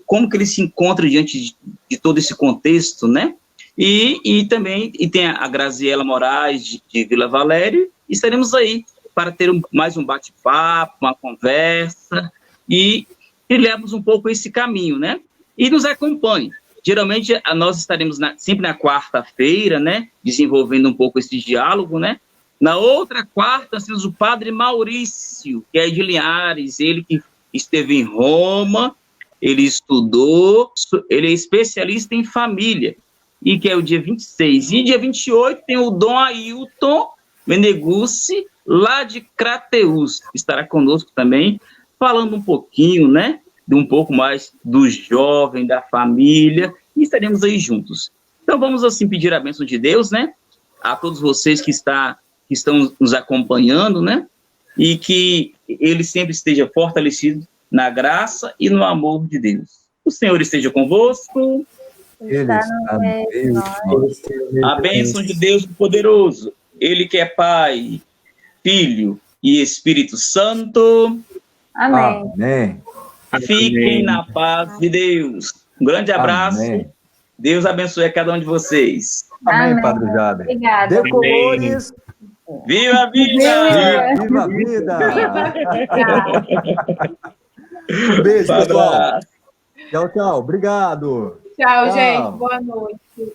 como que ele se encontra diante de todo esse contexto, né? E também tem a Graziela Moraes, de Vila Valério, e estaremos aí para ter mais um bate-papo, uma conversa, e trilhamos um pouco esse caminho, né? E nos acompanhe. Geralmente, nós estaremos sempre na quarta-feira, né? Desenvolvendo um pouco esse diálogo, né? Na outra quarta, temos o padre Maurício, que é de Linhares, ele que esteve em Roma, ele estudou, ele é especialista em família, e que é o dia 26. E dia 28 tem o Dom Ailton Meneguzzi, lá de Crateús, que estará conosco também, falando um pouquinho, né? De um pouco mais do jovem, da família, e estaremos aí juntos. Então vamos assim pedir a bênção de Deus, né? A todos vocês que estão nos acompanhando, né? E que ele sempre esteja fortalecido na graça e no amor de Deus. O Senhor esteja convosco. A bênção de Deus poderoso, ele que é Pai, Filho e Espírito Santo. Amém. Amém. Fiquem na paz de Deus. Um grande abraço. Amém. Deus abençoe a cada um de vocês. Amém, Padre Jader. Obrigada. Decolores. Viva a vida! Viva a vida! Um beijo, pessoal. Tchau, tchau. Obrigado. Tchau, gente. Boa noite.